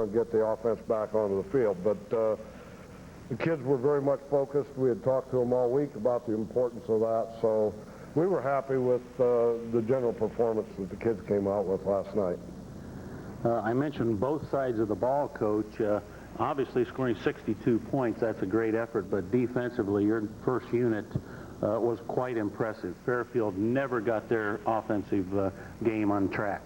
and get the offense back onto the field. But the kids were very much focused. We had talked to them all week about the importance of that, so we were happy with the general performance that the kids came out with last night. I mentioned both sides of the ball, Coach. Obviously scoring 62 points, that's a great effort, but defensively, your first unit was quite impressive. Fairfield never got their offensive game on track.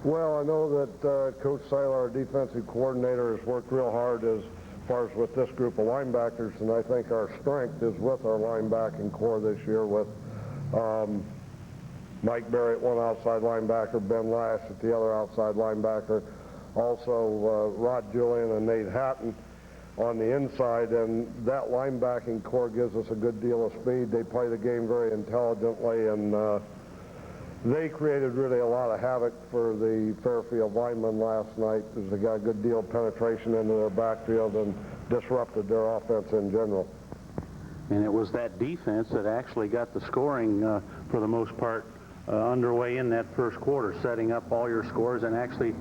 Well, I know that Coach Saylor, our defensive coordinator, has worked real hard as far as with this group of linebackers, and I think our strength is with our linebacking core this year with Mike Barrett, one outside linebacker, Ben Lash at the other outside linebacker, also Rod Julian and Nate Hatton on the inside, and that linebacking core gives us a good deal of speed. They play the game very intelligently, and they created really a lot of havoc for the Fairfield linemen last night as they got a good deal of penetration into their backfield and disrupted their offense in general. And it was that defense that actually got the scoring for the most part underway in that first quarter, setting up all your scores and actually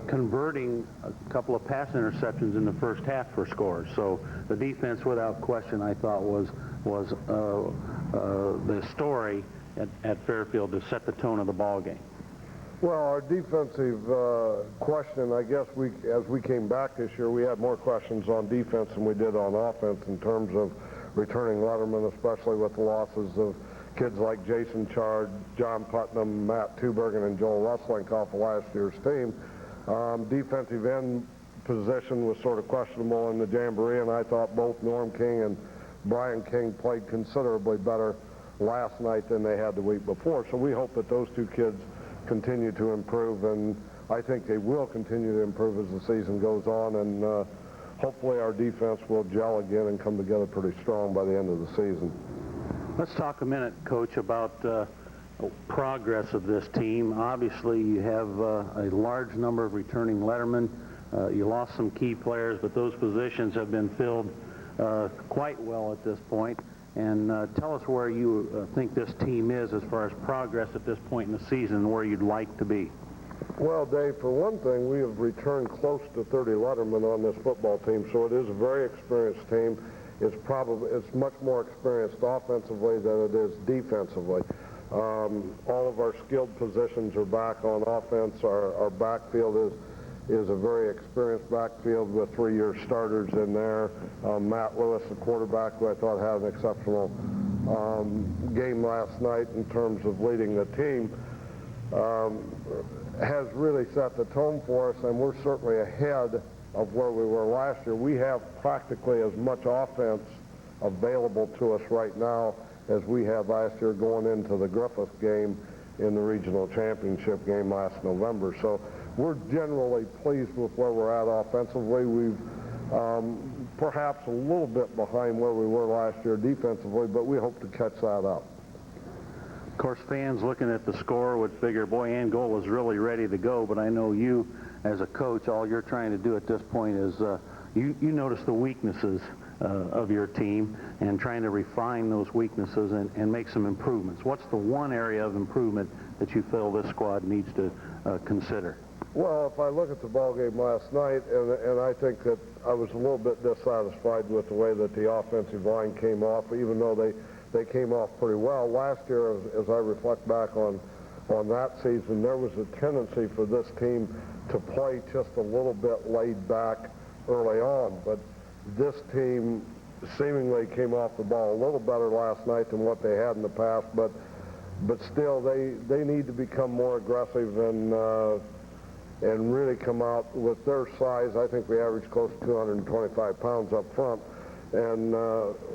converting a couple of pass interceptions in the first half for scores. So the defense, without question, I thought was the story at Fairfield to set the tone of the ball game. Well, our defensive question, I guess as we came back this year, we had more questions on defense than we did on offense in terms of returning lettermen, especially with the losses of kids like Jason Chard, John Putnam, Matt Tubergen, and Joel Russlink off of last year's team. Defensive end position was sort of questionable in the Jamboree, and I thought both Norm King and Brian King played considerably better last night than they had the week before. So we hope that those two kids continue to improve, and I think they will continue to improve as the season goes on, and hopefully our defense will gel again and come together pretty strong by the end of the season. Let's talk a minute, Coach, about progress of this team. Obviously, you have a large number of returning lettermen. You lost some key players, but those positions have been filled quite well at this point. And tell us where you think this team is as far as progress at this point in the season and where you'd like to be. Well, Dave, for one thing, we have returned close to 30 lettermen on this football team, so it is a very experienced team. It's much more experienced offensively than it is defensively. All of our skilled positions are back on offense. Our backfield is a very experienced backfield with 3-year starters in there. Matt Lewis, the quarterback, who I thought had an exceptional game last night in terms of leading the team, has really set the tone for us, and we're certainly ahead of where we were last year. We have practically as much offense available to us right now as we had last year going into the Griffith game in the regional championship game last November. So we're generally pleased with where we're at offensively. We've perhaps a little bit behind where we were last year defensively, but we hope to catch that up. Of course, fans looking at the score would figure, boy, Angola is really ready to go, but I know you, as a coach, all you're trying to do at this point is you notice the weaknesses of your team and trying to refine those weaknesses and make some improvements. What's the one area of improvement that you feel this squad needs to consider? Well, if I look at the ball game last night, and I think that I was a little bit dissatisfied with the way that the offensive line came off, even though they came off pretty well. Last year, as I reflect back on that season, there was a tendency for this team to play just a little bit laid back early on, but this team seemingly came off the ball a little better last night than what they had in the past, but still they need to become more aggressive and really come out with their size. I think we average close to 225 pounds up front, and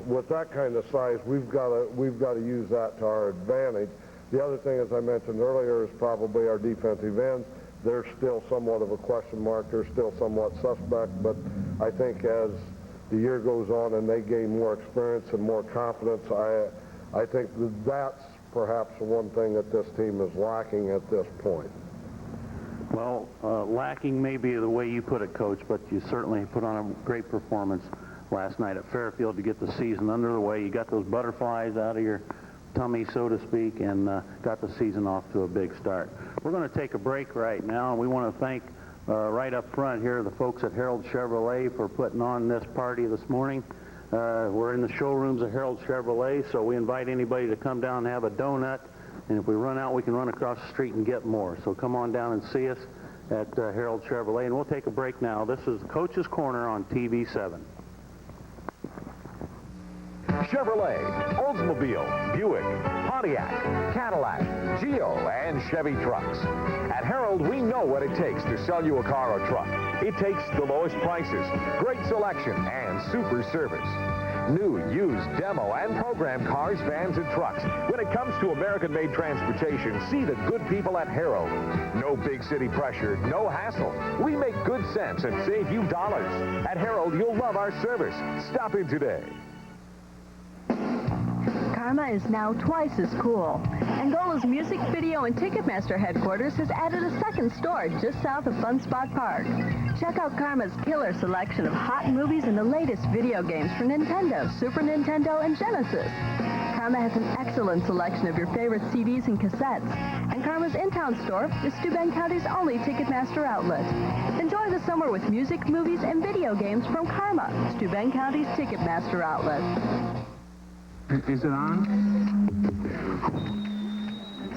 with that kind of size, we've got to use that to our advantage. The other thing, as I mentioned earlier, is probably our defensive ends. They're still somewhat of a question mark. They're still somewhat suspect, but I think as the year goes on and they gain more experience and more confidence, I think that's perhaps the one thing that this team is lacking at this point. Well, lacking may be the way you put it, Coach, but you certainly put on a great performance last night at Fairfield to get the season under the way. You got those butterflies out of your tummy, so to speak, and got the season off to a big start. We're going to take a break right now, and we want to thank right up front here, the folks at Harold Chevrolet for putting on this party this morning. We're in the showrooms of Harold Chevrolet, so we invite anybody to come down and have a donut. And if we run out, we can run across the street and get more. So come on down and see us at Harold Chevrolet. And we'll take a break now. This is Coach's Corner on TV7. Chevrolet, Oldsmobile, Buick, Pontiac, Cadillac, Geo, and Chevy trucks. At Harold, we know what it takes to sell you a car or truck. It takes the lowest prices, great selection, and super service. New, used, demo, and program cars, vans, and trucks. When it comes to American-made transportation, see the good people at Harold. No big city pressure, no hassle. We make good sense and save you dollars. At Harold, you'll love our service. Stop in today. Karma is now twice as cool. Angola's Music, Video, and Ticketmaster headquarters has added a second store just south of Fun Spot Park. Check out Karma's killer selection of hot movies and the latest video games for Nintendo, Super Nintendo, and Genesis. Karma has an excellent selection of your favorite CDs and cassettes. And Karma's in-town store is Steuben County's only Ticketmaster outlet. Enjoy the summer with music, movies, and video games from Karma, Steuben County's Ticketmaster outlet. Is it on?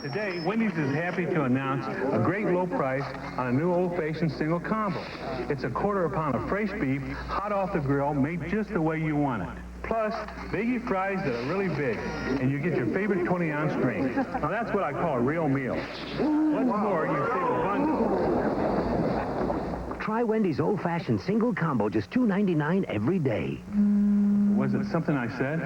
Today, Wendy's is happy to announce a great low price on a new old-fashioned single combo. It's a quarter a pound of fresh beef, hot off the grill, made just the way you want it. Plus, biggie fries that are really big, and you get your favorite 20-ounce drink. Now, that's what I call a real meal. What's more, you save a bundle. Try Wendy's old-fashioned single combo, just $2.99 every day. Was it something I said?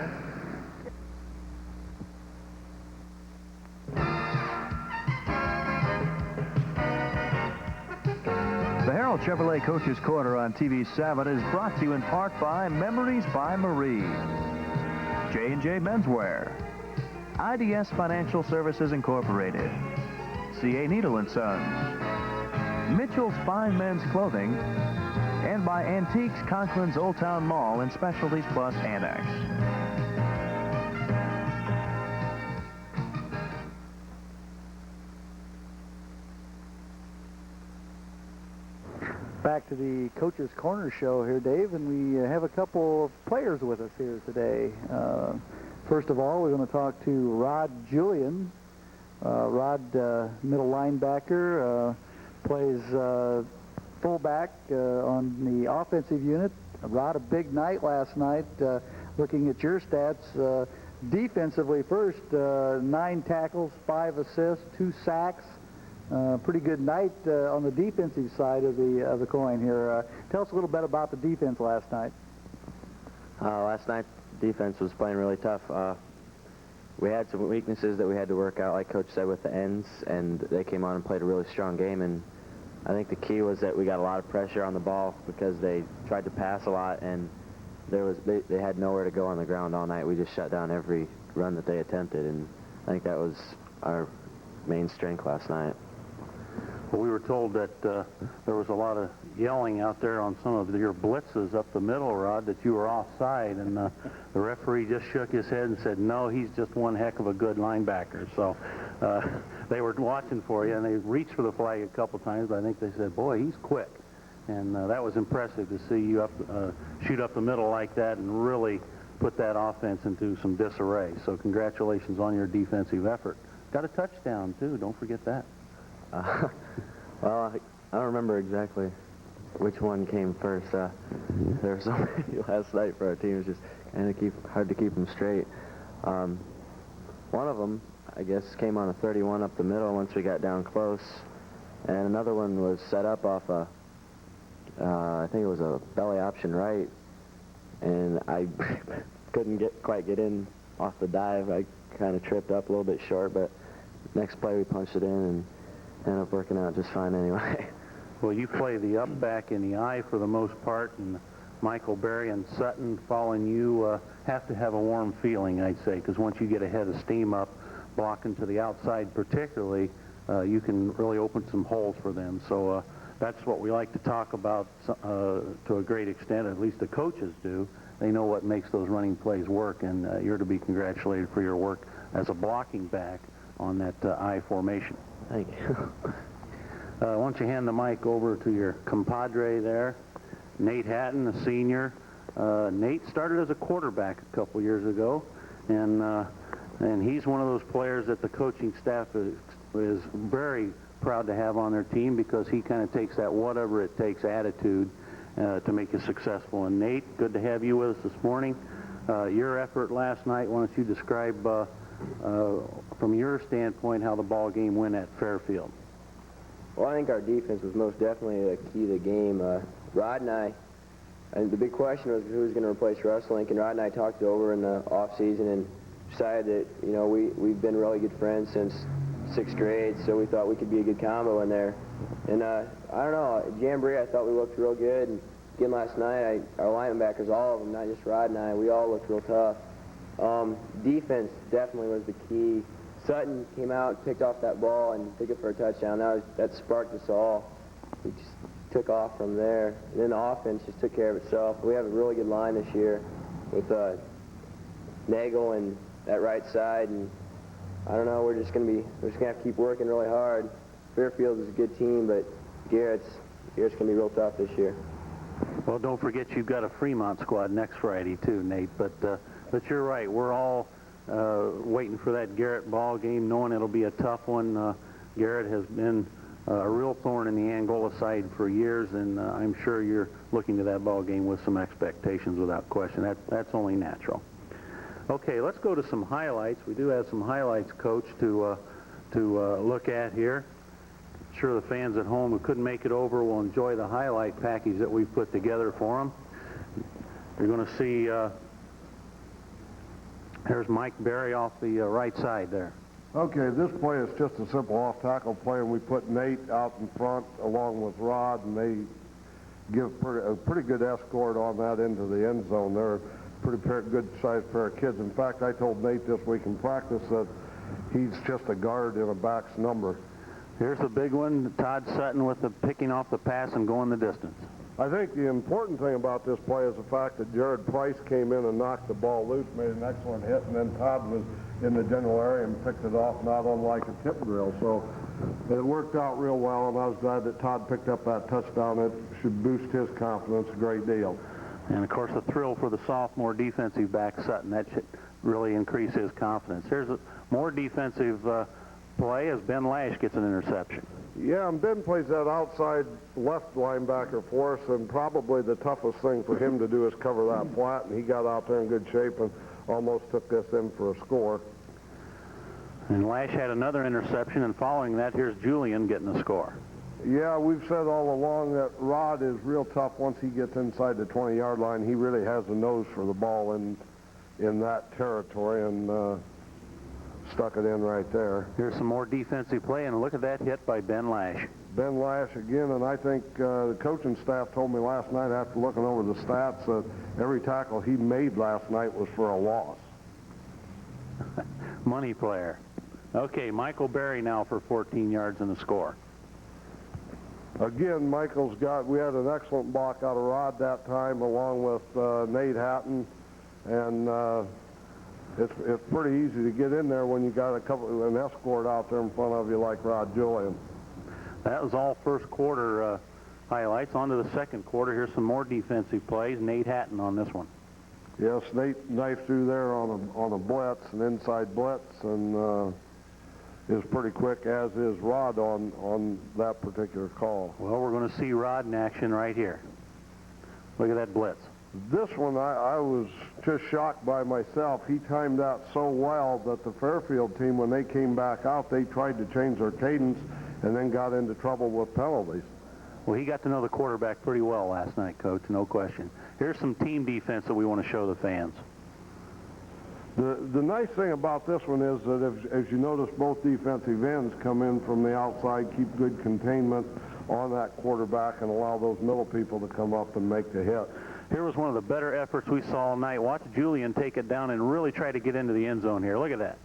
The Harold Chevrolet Coach's Corner on TV7 is brought to you in part by Memories by Marie, J&J Menswear, IDS Financial Services Incorporated, CA Needle & Sons, Mitchell's Fine Men's Clothing, and by Antiques Conklin's Old Town Mall and Specialties Plus Annex. Back to the Coach's Corner show here, Dave, and we have a couple of players with us here today. First of all, we're going to talk to Rod Julian. Rod, middle linebacker, plays fullback on the offensive unit. Rod, a big night last night. Looking at your stats, defensively first, 9 tackles, 5 assists, 2 sacks. Pretty good night on the defensive side of the coin here. Tell us a little bit about the defense last night. Last night, defense was playing really tough. We had some weaknesses that we had to work out, like Coach said, with the ends, and they came on and played a really strong game. And I think the key was that we got a lot of pressure on the ball because they tried to pass a lot, and they had nowhere to go on the ground all night. We just shut down every run that they attempted, and I think that was our main strength last night. Well, we were told that there was a lot of yelling out there on some of your blitzes up the middle, Rod, that you were offside, and the referee just shook his head and said, no, he's just one heck of a good linebacker. So they were watching for you, and they reached for the flag a couple times, but I think they said, boy, he's quick. And that was impressive to see you shoot up the middle like that and really put that offense into some disarray. So congratulations on your defensive effort. Got a touchdown, too. Don't forget that. Well, I don't remember exactly which one came first. There were so many last night for our team. It was just kind of hard to keep them straight. One of them, I guess, came on a 31 up the middle once we got down close. And another one was set up off I think it was a belly option right. And I couldn't quite get in off the dive. I kind of tripped up a little bit short, but next play we punched it in and ended up working out just fine anyway. Well, you play the up back in the eye for the most part, and Michael Berry and Sutton following you have to have a warm feeling, I'd say, because once you get a head of steam up, blocking to the outside particularly, you can really open some holes for them. So that's what we like to talk about to a great extent, at least the coaches do. They know what makes those running plays work, and you're to be congratulated for your work as a blocking back on that I formation. Thank you. Why don't you hand the mic over to your compadre there, Nate Hatton, a senior. Nate started as a quarterback a couple years ago, and he's one of those players that the coaching staff is very proud to have on their team because he kind of takes that whatever it takes attitude to make you successful. And Nate, good to have you with us this morning. Your effort last night, why don't you describe from your standpoint how the ball game went at Fairfield? Well, I think our defense was most definitely the key to the game. Rod and the big question was who was going to replace Russ Lincoln. Rod and I talked it over in the off season and decided that, you know, we've been really good friends since 6th grade, so we thought we could be a good combo in there. And I don't know, Jamboree, I thought we looked real good. And again, last night, our linebackers, all of them, not just Rod and I, we all looked real tough. Defense definitely was the key. Sutton came out, picked off that ball, and took it for a touchdown. That sparked us all. We just took off from there. And then the offense just took care of itself. We have a really good line this year with Nagel and that right side, and I don't know, we're just gonna have to keep working really hard. Fairfield is a good team, but Garrett's gonna be real tough this year. Well, don't forget you've got a Fremont squad next Friday too, Nate. But you're right. We're all waiting for that Garrett ball game, knowing it'll be a tough one. Garrett has been a real thorn in the Angola side for years, and I'm sure you're looking to that ball game with some expectations without question. That's only natural. Okay, let's go to some highlights. We do have some highlights, Coach, to look at here. I'm sure the fans at home who couldn't make it over will enjoy the highlight package that we've put together for them. You're going to see, there's Mike Berry off the right side there. Okay, this play is just a simple off-tackle play, and we put Nate out in front along with Rod, and they give a pretty good escort on that into the end zone. They're a pretty good-sized pair of kids. In fact, I told Nate this week in practice that he's just a guard in a back's number. Here's the big one, Todd Sutton with the picking off the pass and going the distance. I think the important thing about this play is the fact that Jared Price came in and knocked the ball loose, made an excellent hit, and then Todd was in the general area and picked it off, not unlike a tip drill. So it worked out real well, and I was glad that Todd picked up that touchdown. It should boost his confidence a great deal. And, of course, the thrill for the sophomore defensive back, Sutton. That should really increase his confidence. Here's a more defensive play as Ben Lash gets an interception. Yeah, and Ben plays that outside left linebacker for us, and probably the toughest thing for him to do is cover that flat, and he got out there in good shape and almost took this in for a score. And Lash had another interception, and following that, here's Julian getting a score. Yeah, we've said all along that Rod is real tough once he gets inside the 20-yard line. He really has a nose for the ball in that territory, and stuck it in right there. Here's some more defensive play, and look at that hit by Ben Lash. Ben Lash again, and I think the coaching staff told me last night after looking over the stats that every tackle he made last night was for a loss. Money player. Okay, Michael Berry now for 14 yards and a score. Again, we had an excellent block out of Rod that time along with Nate Hatton, and it's pretty easy to get in there when you got an escort out there in front of you like Rod Julian. That was all first quarter highlights. On to the second quarter. Here's some more defensive plays. Nate Hatton on this one. Yes, Nate knifed through there on a blitz, an inside blitz, and is pretty quick, as is Rod on that particular call. Well, we're going to see Rod in action right here. Look at that blitz. This one, I was just shocked by myself. He timed that so well that the Fairfield team, when they came back out, they tried to change their cadence and then got into trouble with penalties. Well, he got to know the quarterback pretty well last night, Coach, no question. Here's some team defense that we want to show the fans. The nice thing about this one is that, as you notice, both defensive ends come in from the outside, keep good containment on that quarterback, and allow those middle people to come up and make the hit. Here was one of the better efforts we saw all night. Watch Julian take it down and really try to get into the end zone here. Look at that.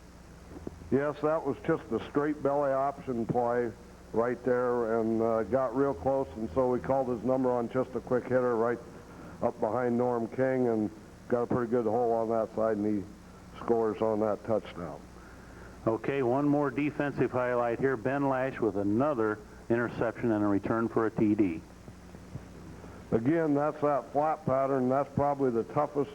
Yes, that was just a straight belly option play right there, and got real close, and so we called his number on just a quick hitter right up behind Norm King, and got a pretty good hole on that side, and he scores on that touchdown. Okay, one more defensive highlight here. Ben Lash with another interception and a return for a TD. Again, that's that flat pattern. That's probably the toughest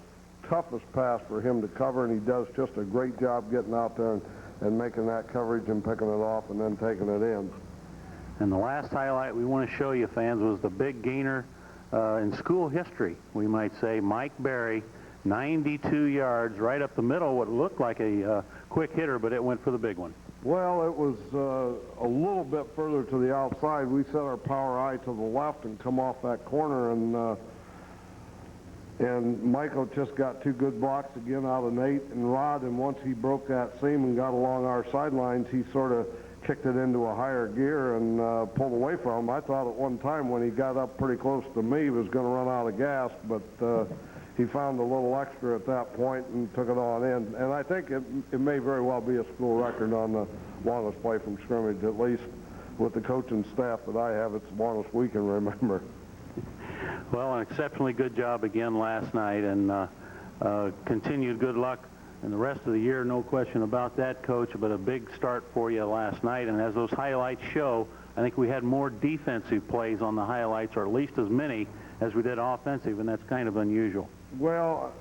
pass for him to cover, and he does just a great job getting out there and making that coverage and picking it off and then taking it in. And the last highlight we want to show you, fans, was the big gainer in school history, we might say. Mike Berry, 92 yards, right up the middle, what looked like a quick hitter, but it went for the big one. Well, it was a little bit further to the outside. We set our power eye to the left and come off that corner, and Michael just got two good blocks again out of Nate and Rod, and once he broke that seam and got along our sidelines, he sort of kicked it into a higher gear and pulled away from him. I thought at one time when he got up pretty close to me he was going to run out of gas, but he found a little extra at that point and took it on in. And I think it may very well be a school record on the longest play from scrimmage, at least with the coaching staff that I have. It's the longest we can remember. Well, an exceptionally good job again last night, and continued good luck in the rest of the year, no question about that, Coach, but a big start for you last night. And as those highlights show, I think we had more defensive plays on the highlights, or at least as many as we did offensive, and that's kind of unusual. Well,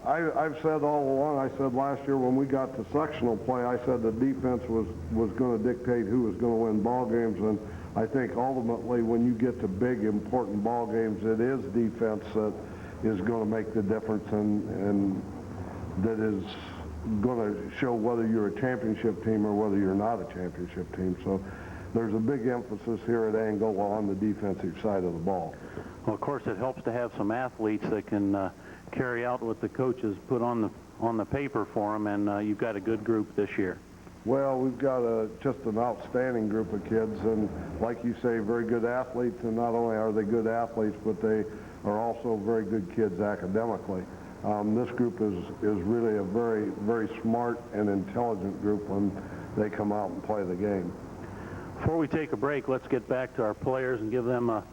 I've said all along, I said last year when we got to sectional play, I said the defense was going to dictate who was going to win ball games, and I think ultimately when you get to big, important ball games, it is defense that is going to make the difference and that is going to show whether you're a championship team or whether you're not a championship team. So there's a big emphasis here at Angola on the defensive side of the ball. Well, of course, it helps to have some athletes that can carry out what the coaches put on the paper for them, and you've got a good group this year. Well, we've got just an outstanding group of kids, and like you say, very good athletes, and not only are they good athletes, but they are also very good kids academically. This group is really a very, very smart and intelligent group when they come out and play the game. Before we take a break, let's get back to our players and give them a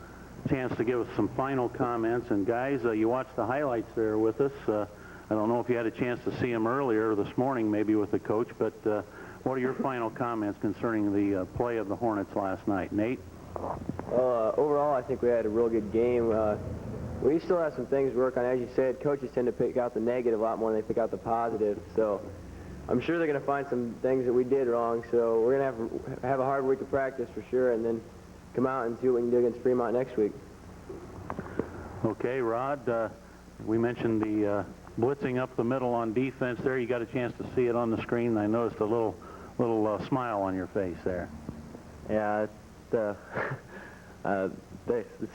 chance to give us some final comments. And guys, you watched the highlights there with us. I don't know if you had a chance to see them earlier this morning, maybe with the coach, but what are your final comments concerning the play of the Hornets last night? Nate? Overall, I think we had a real good game. We still have some things to work on. As you said, coaches tend to pick out the negative a lot more than they pick out the positive. So I'm sure they're going to find some things that we did wrong. So we're going to have a hard week of practice for sure, and then come out and see what we can do against Fremont next week. Okay, Rod, we mentioned the blitzing up the middle on defense there. You got a chance to see it on the screen. I noticed a little smile on your face there. Yeah, the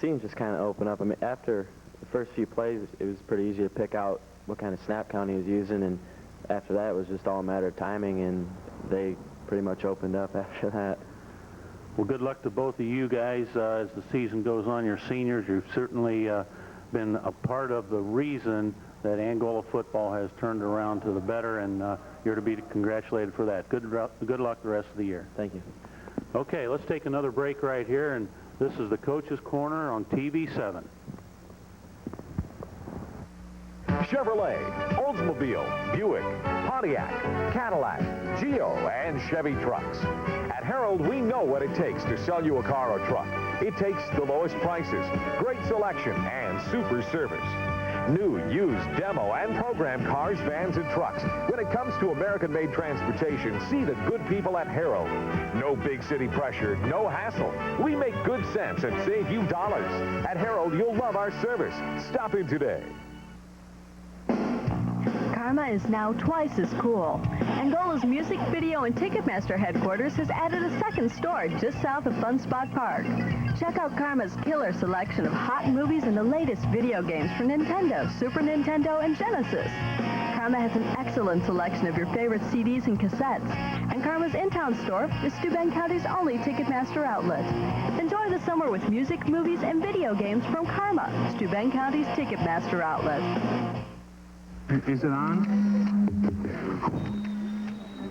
seams just kind of open up. I mean, after the first few plays, it was pretty easy to pick out what kind of snap count he was using, and after that, it was just all a matter of timing, and they pretty much opened up after that. Well, good luck to both of you guys as the season goes on. You're seniors. You've certainly been a part of the reason that Angola football has turned around to the better, and you're to be congratulated for that. Good luck the rest of the year. Thank you. Okay, let's take another break right here, and this is the Coach's Corner on TV 7. Chevrolet, Oldsmobile, Buick, Pontiac, Cadillac, Geo, and Chevy trucks. At Harold, we know what it takes to sell you a car or truck. It takes the lowest prices, great selection, and super service. New, used, demo, and program cars, vans, and trucks. When it comes to American-made transportation, see the good people at Harold. No big city pressure, no hassle. We make good sense and save you dollars. At Harold, you'll love our service. Stop in today. Karma is now twice as cool. Angola's Music, Video, and Ticketmaster headquarters has added a second store just south of Fun Spot Park. Check out Karma's killer selection of hot movies and the latest video games for Nintendo, Super Nintendo, and Genesis. Karma has an excellent selection of your favorite CDs and cassettes. And Karma's in-town store is Steuben County's only Ticketmaster outlet. Enjoy the summer with music, movies, and video games from Karma, Steuben County's Ticketmaster outlet. Is it on?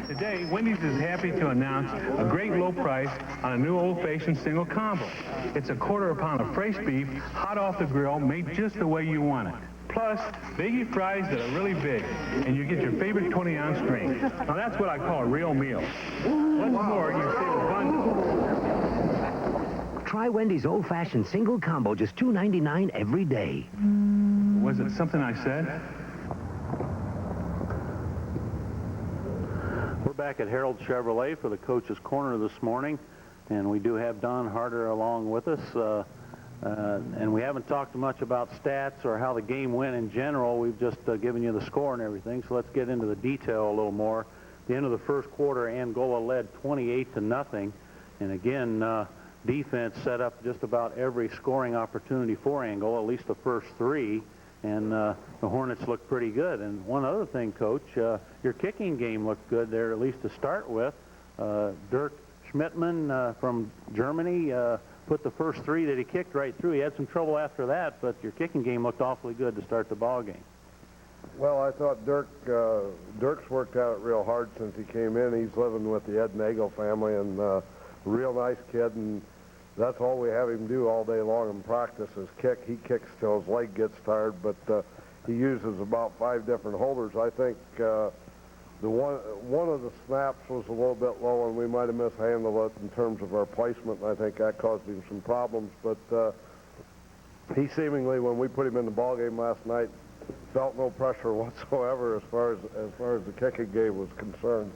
Today, Wendy's is happy to announce a great low price on a new old-fashioned single combo. It's a quarter pound of fresh beef, hot off the grill, made just the way you want it. Plus, biggie fries that are really big, and you get your favorite 20-ounce drink. Now, that's what I call a real meal. What's more, you save a bundle. Try Wendy's old-fashioned single combo, just $2.99 every day. Was it something I said? We're back at Harold Chevrolet for the Coach's Corner this morning, and we do have Don Harter along with us. And we haven't talked much about stats or how the game went in general. We've just given you the score and everything, so let's get into the detail a little more. At the end of the first quarter, Angola led 28-0, and again, defense set up just about every scoring opportunity for Angola, at least the first three, and the Hornets looked pretty good. And one other thing, Coach, your kicking game looked good there, at least to start with. Dirk Schmidtman from Germany put the first three that he kicked right through. He had some trouble after that, but your kicking game looked awfully good to start the ball game. Well, I thought Dirk's worked at it real hard since he came in. He's living with the Ed Nagel family, and a real nice kid, and that's all we have him do all day long in practice is kick. He kicks till his leg gets tired, but he uses about 5 different holders. I think one of the snaps was a little bit low, and we might have mishandled it in terms of our placement, and I think that caused him some problems. But he seemingly, when we put him in the ball game last night, felt no pressure whatsoever as far as the kicking game was concerned.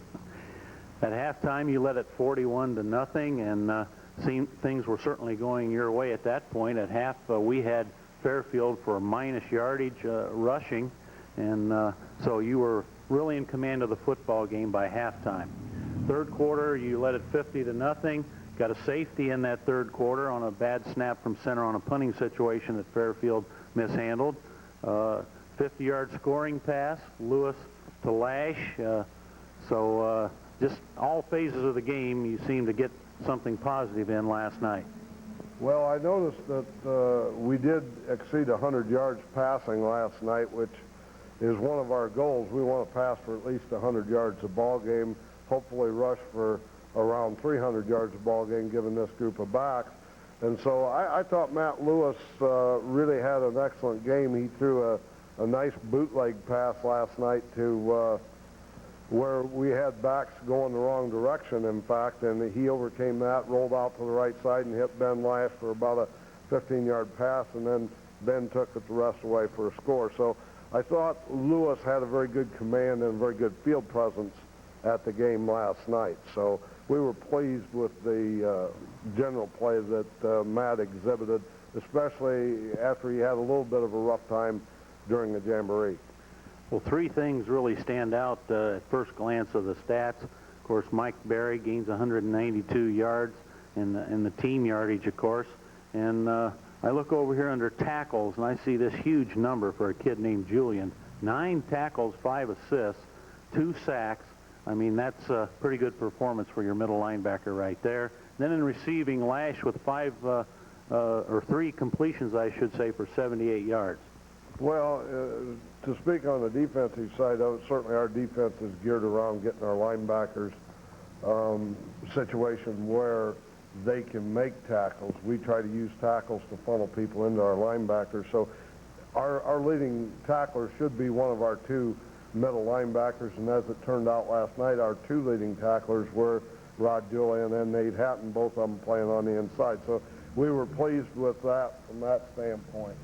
At halftime, you led it 41-0, and things were certainly going your way at that point. At half, we had Fairfield for minus yardage rushing, and so you were really in command of the football game by halftime. Third quarter, you led it 50-0. Got a safety in that third quarter on a bad snap from center on a punting situation that Fairfield mishandled. 50-yard scoring pass, Lewis to Lash. Just all phases of the game, you seem to get something positive in last night. Well, I noticed that we did exceed 100 yards passing last night, which is one of our goals. We want to pass for at least 100 yards a ball game, hopefully rush for around 300 yards a ball game, given this group of backs. And so I thought Matt Lewis really had an excellent game. He threw a nice bootleg pass last night to where we had backs going the wrong direction, in fact, and he overcame that, rolled out to the right side, and hit Ben Lash for about a 15-yard pass, and then Ben took it the rest away for a score. So I thought Lewis had a very good command and a very good field presence at the game last night. So we were pleased with the general play that Matt exhibited, especially after he had a little bit of a rough time during the Jamboree. Well, 3 things really stand out at first glance of the stats. Of course, Mike Berry gains 192 yards in the team yardage, of course. And I look over here under tackles, and I see this huge number for a kid named Julian. 9 tackles, 5 assists, 2 sacks. I mean, that's a pretty good performance for your middle linebacker right there. Then in receiving, Lash with 3 completions, I should say, for 78 yards. Well, to speak on the defensive side of it, certainly our defense is geared around getting our linebackers situation where they can make tackles. We try to use tackles to funnel people into our linebackers. So our leading tackler should be one of our 2 middle linebackers, and as it turned out last night, our 2 leading tacklers were Rod Julian and Nate Hatton, both of them playing on the inside. So we were pleased with that from that standpoint.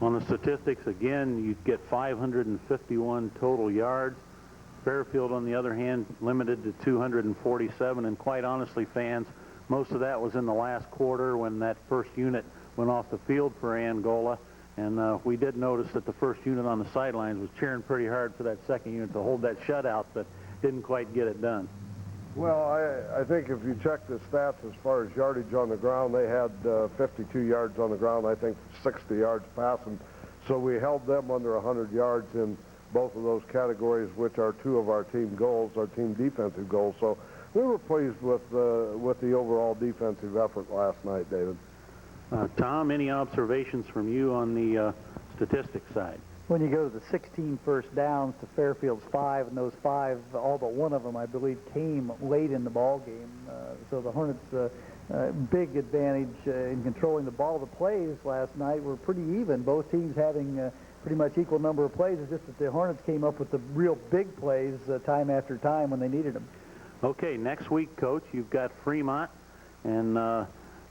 On the statistics, again, you get 551 total yards. Fairfield, on the other hand, limited to 247, and quite honestly, fans, most of that was in the last quarter when that first unit went off the field for Angola, and we did notice that the first unit on the sidelines was cheering pretty hard for that second unit to hold that shutout, but didn't quite get it done. Well, I think if you check the stats as far as yardage on the ground, they had 52 yards on the ground, I think 60 yards passing. So we held them under 100 yards in both of those categories, which are 2 of our team goals, our team defensive goals. So we were pleased with the overall defensive effort last night, David. Tom, any observations from you on the statistics side? When you go to the 16 first downs to Fairfield's 5, and those 5, all but one of them, I believe, came late in the ball game. So the Hornets' big advantage in controlling the ball. The plays last night were pretty even. Both teams having pretty much equal number of plays. It's just that the Hornets came up with the real big plays time after time when they needed them. Okay, next week, Coach, you've got Fremont, and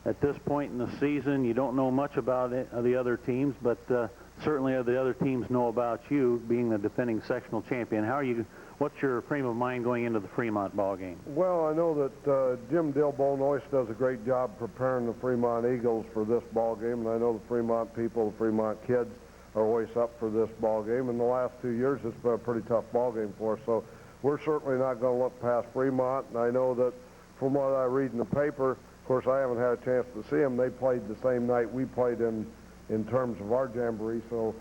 at this point in the season, you don't know much about the other teams, but certainly the other teams know about you being the defending sectional champion. What's your frame of mind going into the Fremont ball game? Well, I know that Jim Dilbone always does a great job preparing the Fremont Eagles for this ball game, and I know the Fremont people, the Fremont kids, are always up for this ball game. In the last 2 years, it's been a pretty tough ball game for us, so we're certainly not going to look past Fremont. And I know that from what I read in the paper, of course, I haven't had a chance to see them. They played the same night we played in terms of our jamboree. So,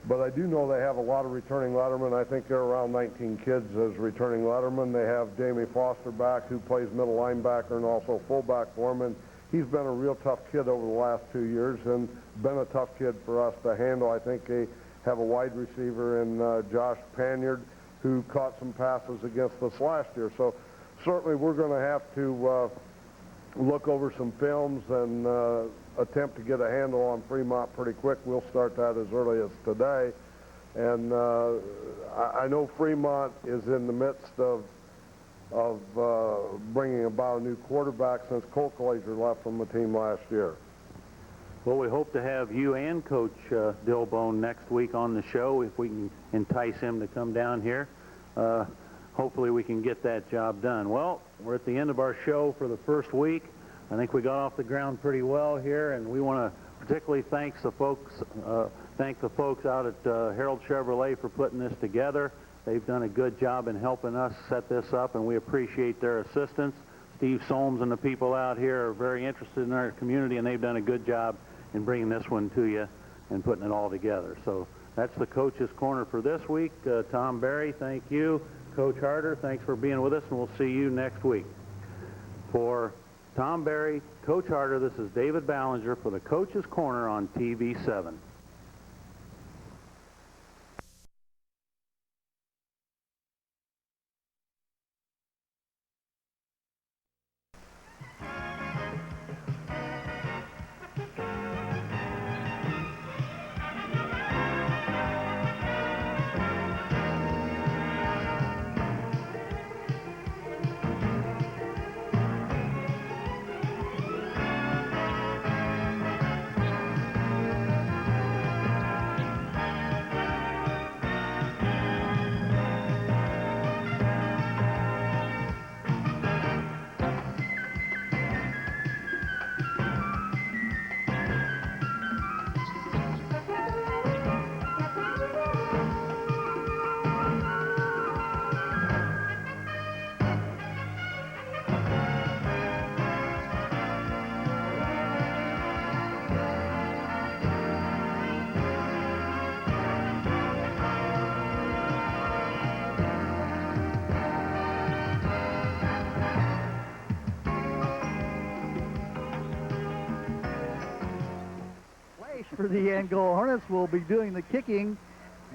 but I do know they have a lot of returning lettermen. I think they're around 19 kids as returning lettermen. They have Jamie Foster back, who plays middle linebacker and also fullback for them. And he's been a real tough kid over the last 2 years and been a tough kid for us to handle. I think they have a wide receiver in Josh Panyard, who caught some passes against us last year. So certainly we're going to have to look over some films and attempt to get a handle on Fremont pretty quick. We'll start that as early as today. And I know Fremont is in the midst of bringing about a new quarterback since Colt Glazer left from the team last year. Well, we hope to have you and Coach Dilbone next week on the show if we can entice him to come down here. Hopefully we can get that job done. Well, we're at the end of our show for the first week. I think we got off the ground pretty well here, and we want to particularly thank the folks out at Harold Chevrolet for putting this together. They've done a good job in helping us set this up, and we appreciate their assistance. Steve Solms and the people out here are very interested in our community, and they've done a good job in bringing this one to you and putting it all together. So that's the Coach's Corner for this week. Tom Barry, thank you. Coach Harter, thanks for being with us, and we'll see you next week. For Tom Barry, Coach Harter, this is David Ballinger for the Coach's Corner on TV7. For the Angola Hornets will be doing the kicking.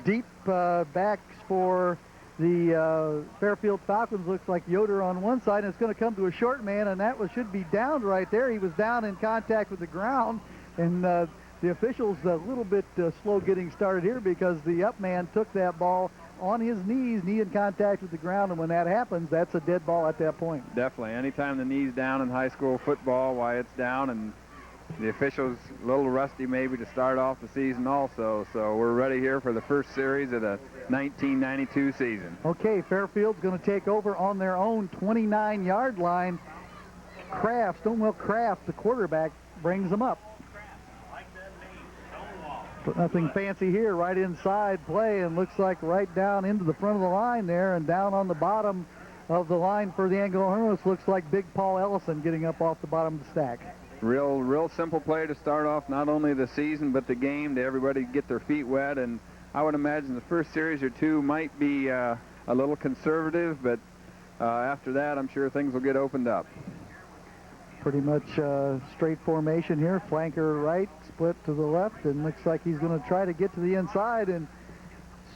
Deep backs for the Fairfield Falcons. Looks like Yoder on one side, and it's going to come to a short man, and that should be downed right there. He was down in contact with the ground, and the officials a little bit slow getting started here because the up man took that ball on his knees, knee in contact with the ground, and when that happens, that's a dead ball at that point. Definitely. Anytime the knee's down in high school football, why it's down, and the officials a little rusty maybe to start off the season also, so we're ready here for the first series of the 1992 season. Okay, Fairfield's going to take over on their own 29-yard line. Stonewall Kraft, the quarterback, brings them up. But nothing fancy here, right inside play, and looks like right down into the front of the line there, and down on the bottom of the line for the Angola Hornets looks like Big Paul Ellison getting up off the bottom of the stack. Real simple play to start off not only the season but the game, to everybody get their feet wet, and I would imagine the first series or two might be a little conservative, but after that I'm sure things will get opened up. Pretty much straight formation here, flanker right, split to the left, and looks like he's going to try to get to the inside, and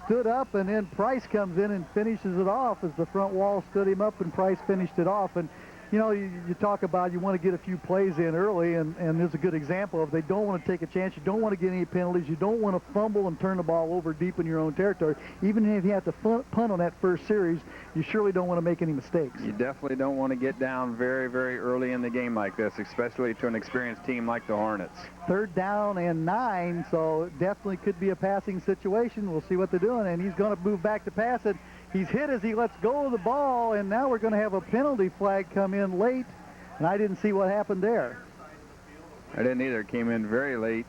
stood up, and then Price comes in and finishes it off as the front wall stood him up, and Price finished it off. And you know, you talk about you want to get a few plays in early, and there's a good example of they don't want to take a chance. You don't want to get any penalties. You don't want to fumble and turn the ball over deep in your own territory. Even if you have to punt on that first series, you surely don't want to make any mistakes. You definitely don't want to get down very, very early in the game like this, especially to an experienced team like the Hornets. 3rd down and 9, so it definitely could be a passing situation. We'll see what they're doing, and he's going to move back to pass it. He's hit as he lets go of the ball, and now we're going to have a penalty flag come in late, and I didn't see what happened there. I didn't either. Came in very late.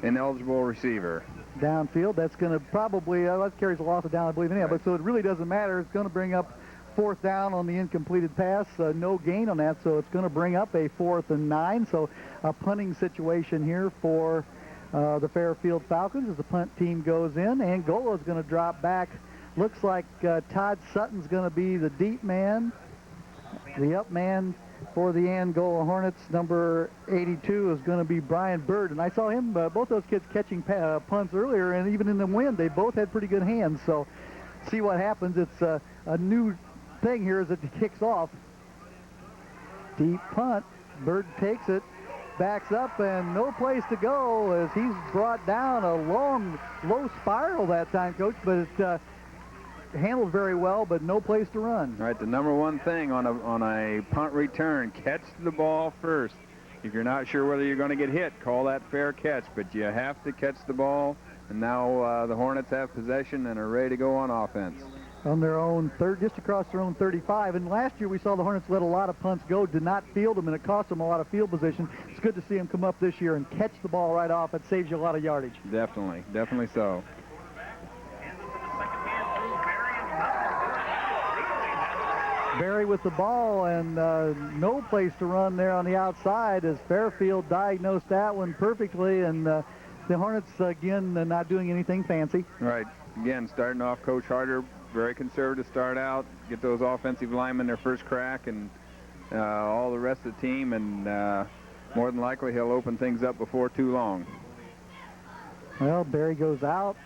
Ineligible receiver. Downfield, that's going to probably, that carries a loss of down, I believe, anyhow, but so it really doesn't matter. It's going to bring up 4th down on the incompleted pass, no gain on that, so it's going to bring up a 4th and 9, so a punting situation here for the Fairfield Falcons as the punt team goes in. Angola is going to drop back. Looks like Todd Sutton's going to be the deep man, the up man for the Angola Hornets. Number 82 is going to be Brian Bird, and I saw him, both those kids catching punts earlier, and even in the wind, they both had pretty good hands, so see what happens. It's a new thing here as it kicks off. Deep punt. Bird takes it, backs up, and no place to go as he's brought down a long, low spiral that time, Coach, but it handled very well, but no place to run. All right, the number one thing on a punt return, catch the ball first. If you're not sure whether you're going to get hit, call that fair catch, but you have to catch the ball, and now the Hornets have possession and are ready to go on offense. On their own just across their own 35. And last year we saw the Hornets let a lot of punts go, did not field them, and it cost them a lot of field position. It's good to see them come up this year and catch the ball right off. It saves you a lot of yardage. Definitely, definitely so. Barry with the ball, and no place to run there on the outside as Fairfield diagnosed that one perfectly, and the Hornets, again, not doing anything fancy. Right. Again, starting off, Coach Harter, very conservative start out, get those offensive linemen their first crack, and all the rest of the team, and more than likely he'll open things up before too long. Well, Barry goes out.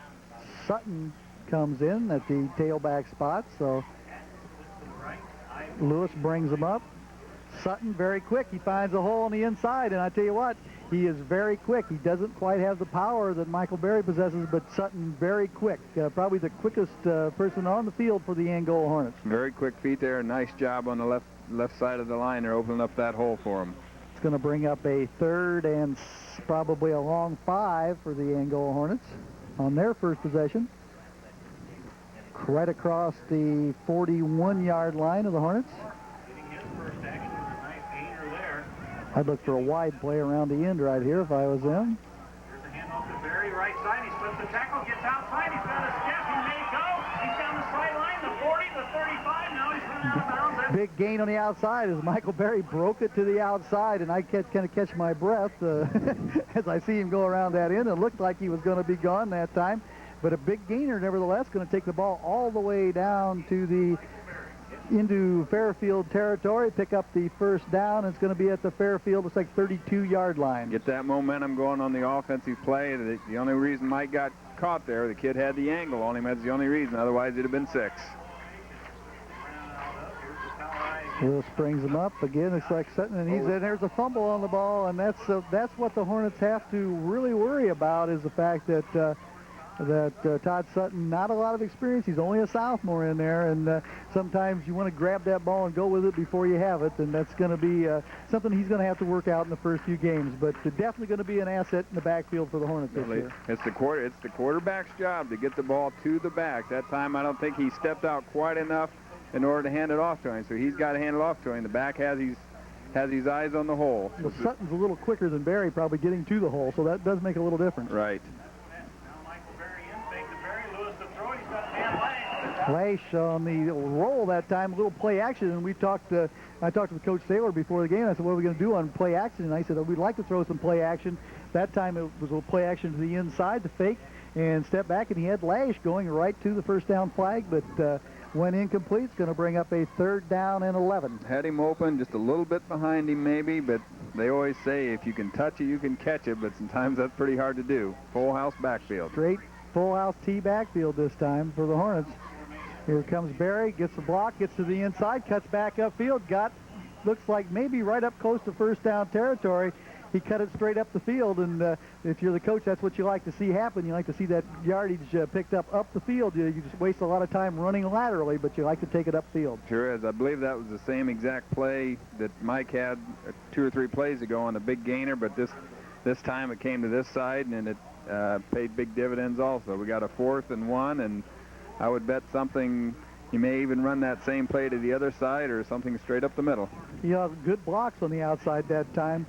Sutton comes in at the tailback spot, so Lewis brings him up. Sutton very quick. He finds a hole on the inside, and I tell you what, he is very quick. He doesn't quite have the power that Michael Berry possesses, but Sutton very quick. Probably the quickest person on the field for the Angola Hornets. Very quick feet there. Nice job on the left side of the line. They're opening up that hole for him. It's going to bring up a 3rd and probably a long 5 for the Angola Hornets on their first possession. Right across the 41-yard line of the Hornets. I'd look for a wide play around the end right here if I was them. There's a handoff to Barry, right side. He slips the tackle, gets outside. He's got a step. He may go. He's down the sideline, the 40, the 35. Now he's running out of bounds. Big gain on the outside as Michael Berry broke it to the outside, and I kind of catch my breath as I see him go around that end. It looked like he was going to be gone that time, but a big gainer nevertheless, going to take the ball all the way down to into Fairfield territory, pick up the first down. It's going to be at the Fairfield, looks like 32-yard line. Get that momentum going on the offensive play. The only reason Mike got caught there, the kid had the angle on him. That's the only reason. Otherwise, it'd have been 6. Lewis brings him up again. It's like Sutton, and there's a fumble on the ball, and that's what the Hornets have to really worry about, is the fact that Todd Sutton, not a lot of experience. He's only a sophomore in there, and sometimes you want to grab that ball and go with it before you have it, and that's going to be something he's going to have to work out in the first few games. But definitely going to be an asset in the backfield for the Hornets this year. It's the quarterback's job to get the ball to the back. That time, I don't think he stepped out quite enough in order to hand it off to him. So he's got to hand it off to him. The back has his eyes on the hole. Well, Sutton's a little quicker than Barry, probably getting to the hole, so that does make a little difference. Right. Lash on the roll that time, a little play action, and I talked with Coach Saylor before the game. I said, what are we going to do on play action? And I said, we'd like to throw some play action. That time it was a play action to the inside to fake and step back, and he had Lash going right to the first down flag, but went incomplete. It's going to bring up a 3rd down and 11. Had him open, just a little bit behind him maybe, but they always say if you can touch it, you can catch it, but sometimes that's pretty hard to do. Full house backfield. Straight full house T backfield this time for the Hornets. Here comes Barry, gets the block, gets to the inside, cuts back upfield, looks like maybe right up close to first down territory. He cut it straight up the field, and if you're the coach, that's what you like to see happen. You like to see that yardage picked up the field. You just waste a lot of time running laterally, but you like to take it upfield. Sure is. I believe that was the same exact play that Mike had 2 or 3 plays ago on the big gainer, but this time it came to this side, and it paid big dividends also. We got a 4th and 1, and I would bet something. You may even run that same play to the other side or something straight up the middle. Yeah, good blocks on the outside that time.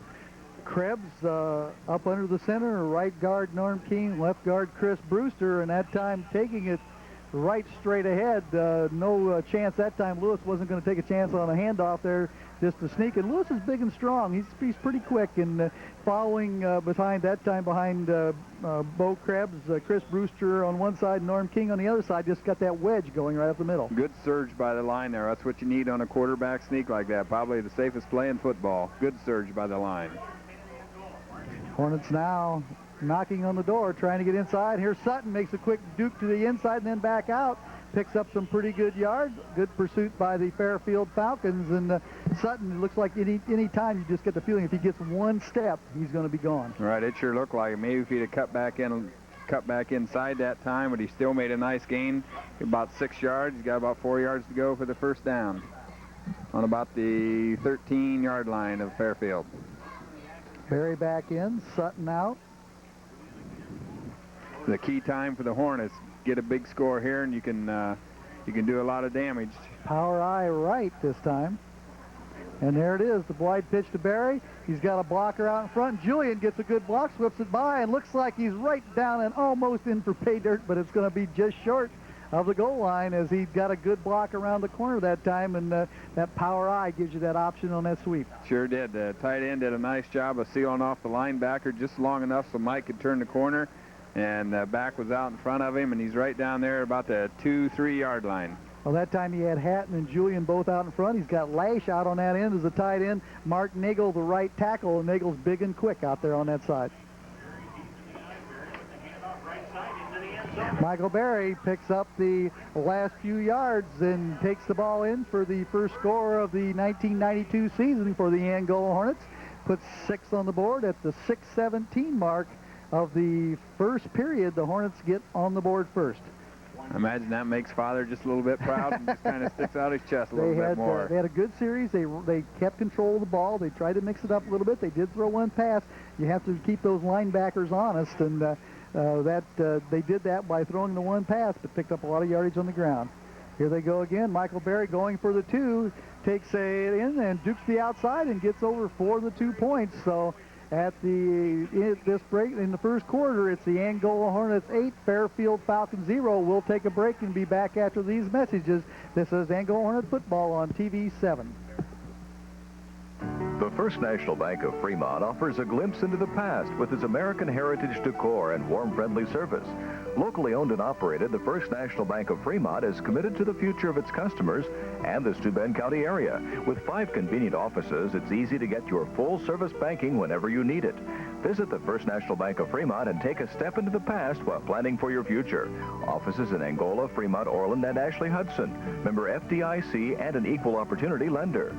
Krebs up under the center, right guard Norm King, left guard Chris Brewster, and that time taking it right straight ahead. No chance that time. Lewis wasn't going to take a chance on a handoff there just to sneak. And Lewis is big and strong. He's pretty quick, and following behind Bo Krebs, Chris Brewster on one side, Norm King on the other side, just got that wedge going right up the middle. Good surge by the line there. That's what you need on a quarterback sneak like that. Probably the safest play in football. Good surge by the line. Hornets now knocking on the door, trying to get inside. Here's Sutton, makes a quick duke to the inside and then back out. Picks up some pretty good yards. Good pursuit by the Fairfield Falcons. And Sutton, it looks like any time you just get the feeling if he gets one step, he's going to be gone. Right, it sure looked like it. Maybe if he'd have cut back inside that time, but he still made a nice gain. About 6 yards. He's got about 4 yards to go for the first down on about the 13-yard line of Fairfield. Barry back in, Sutton out. The key time for the Hornets, get a big score here, and you can do a lot of damage. Power eye right this time. And there it is, the wide pitch to Barry. He's got a blocker out in front. Julian gets a good block, slips it by, and looks like he's right down and almost in for pay dirt, but it's going to be just short of the goal line as he got a good block around the corner that time, and that power eye gives you that option on that sweep. Sure did. The tight end did a nice job of sealing off the linebacker just long enough so Mike could turn the corner, and back was out in front of him, and he's right down there about the 2-3 yard line. Well, that time he had Hatton and Julian both out in front. He's got Lash out on that end as a tight end. Mark Nagel, the right tackle, and Nagel's big and quick out there on that side. Michael Barry picks up the last few yards and takes the ball in for the first score of the 1992 season for the Angola Hornets. Puts 6 on the board at the 6:17 mark of the first period. The Hornets get on the board first. I imagine that makes Father just a little bit proud and just kind of sticks out his chest a little bit more. They had a good series. They kept control of the ball. They tried to mix it up a little bit. They did throw one pass. You have to keep those linebackers honest, and they did that by throwing the one pass, but picked up a lot of yardage on the ground. Here they go again. Michael Barry going for the 2, takes it in and dukes the outside and gets over for the 2 points. So at this break in the first quarter, it's the Angola Hornets 8, Fairfield Falcons 0. We'll take a break and be back after these messages. This is Angola Hornet football on TV 7. The First National Bank of Fremont offers a glimpse into the past with its American heritage decor and warm, friendly service. Locally owned and operated, the First National Bank of Fremont is committed to the future of its customers and the Steuben County area. With 5 convenient offices, it's easy to get your full-service banking whenever you need it. Visit the First National Bank of Fremont and take a step into the past while planning for your future. Offices in Angola, Fremont, Orland, and Ashley Hudson. Member FDIC and an equal opportunity lender.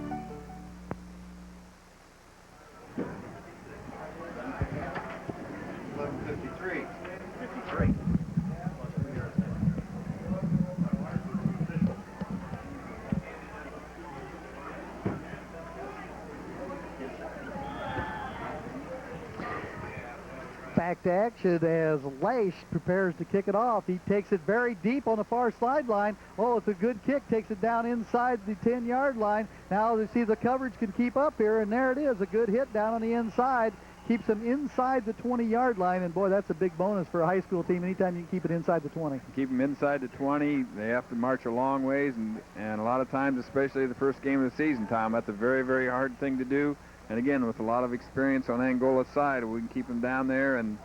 Back to action as Lash prepares to kick it off. He takes it very deep on the far sideline. Oh, it's a good kick. Takes it down inside the 10-yard line. Now they see the coverage can keep up here, and there it is. A good hit down on the inside. Keeps them inside the 20-yard line, and boy, that's a big bonus for a high school team anytime you can keep it inside the 20. Keep them inside the 20. They have to march a long ways, and a lot of times, especially the first game of the season, Tom, that's a very, very hard thing to do. And again, with a lot of experience on Angola's side, we can keep them down there and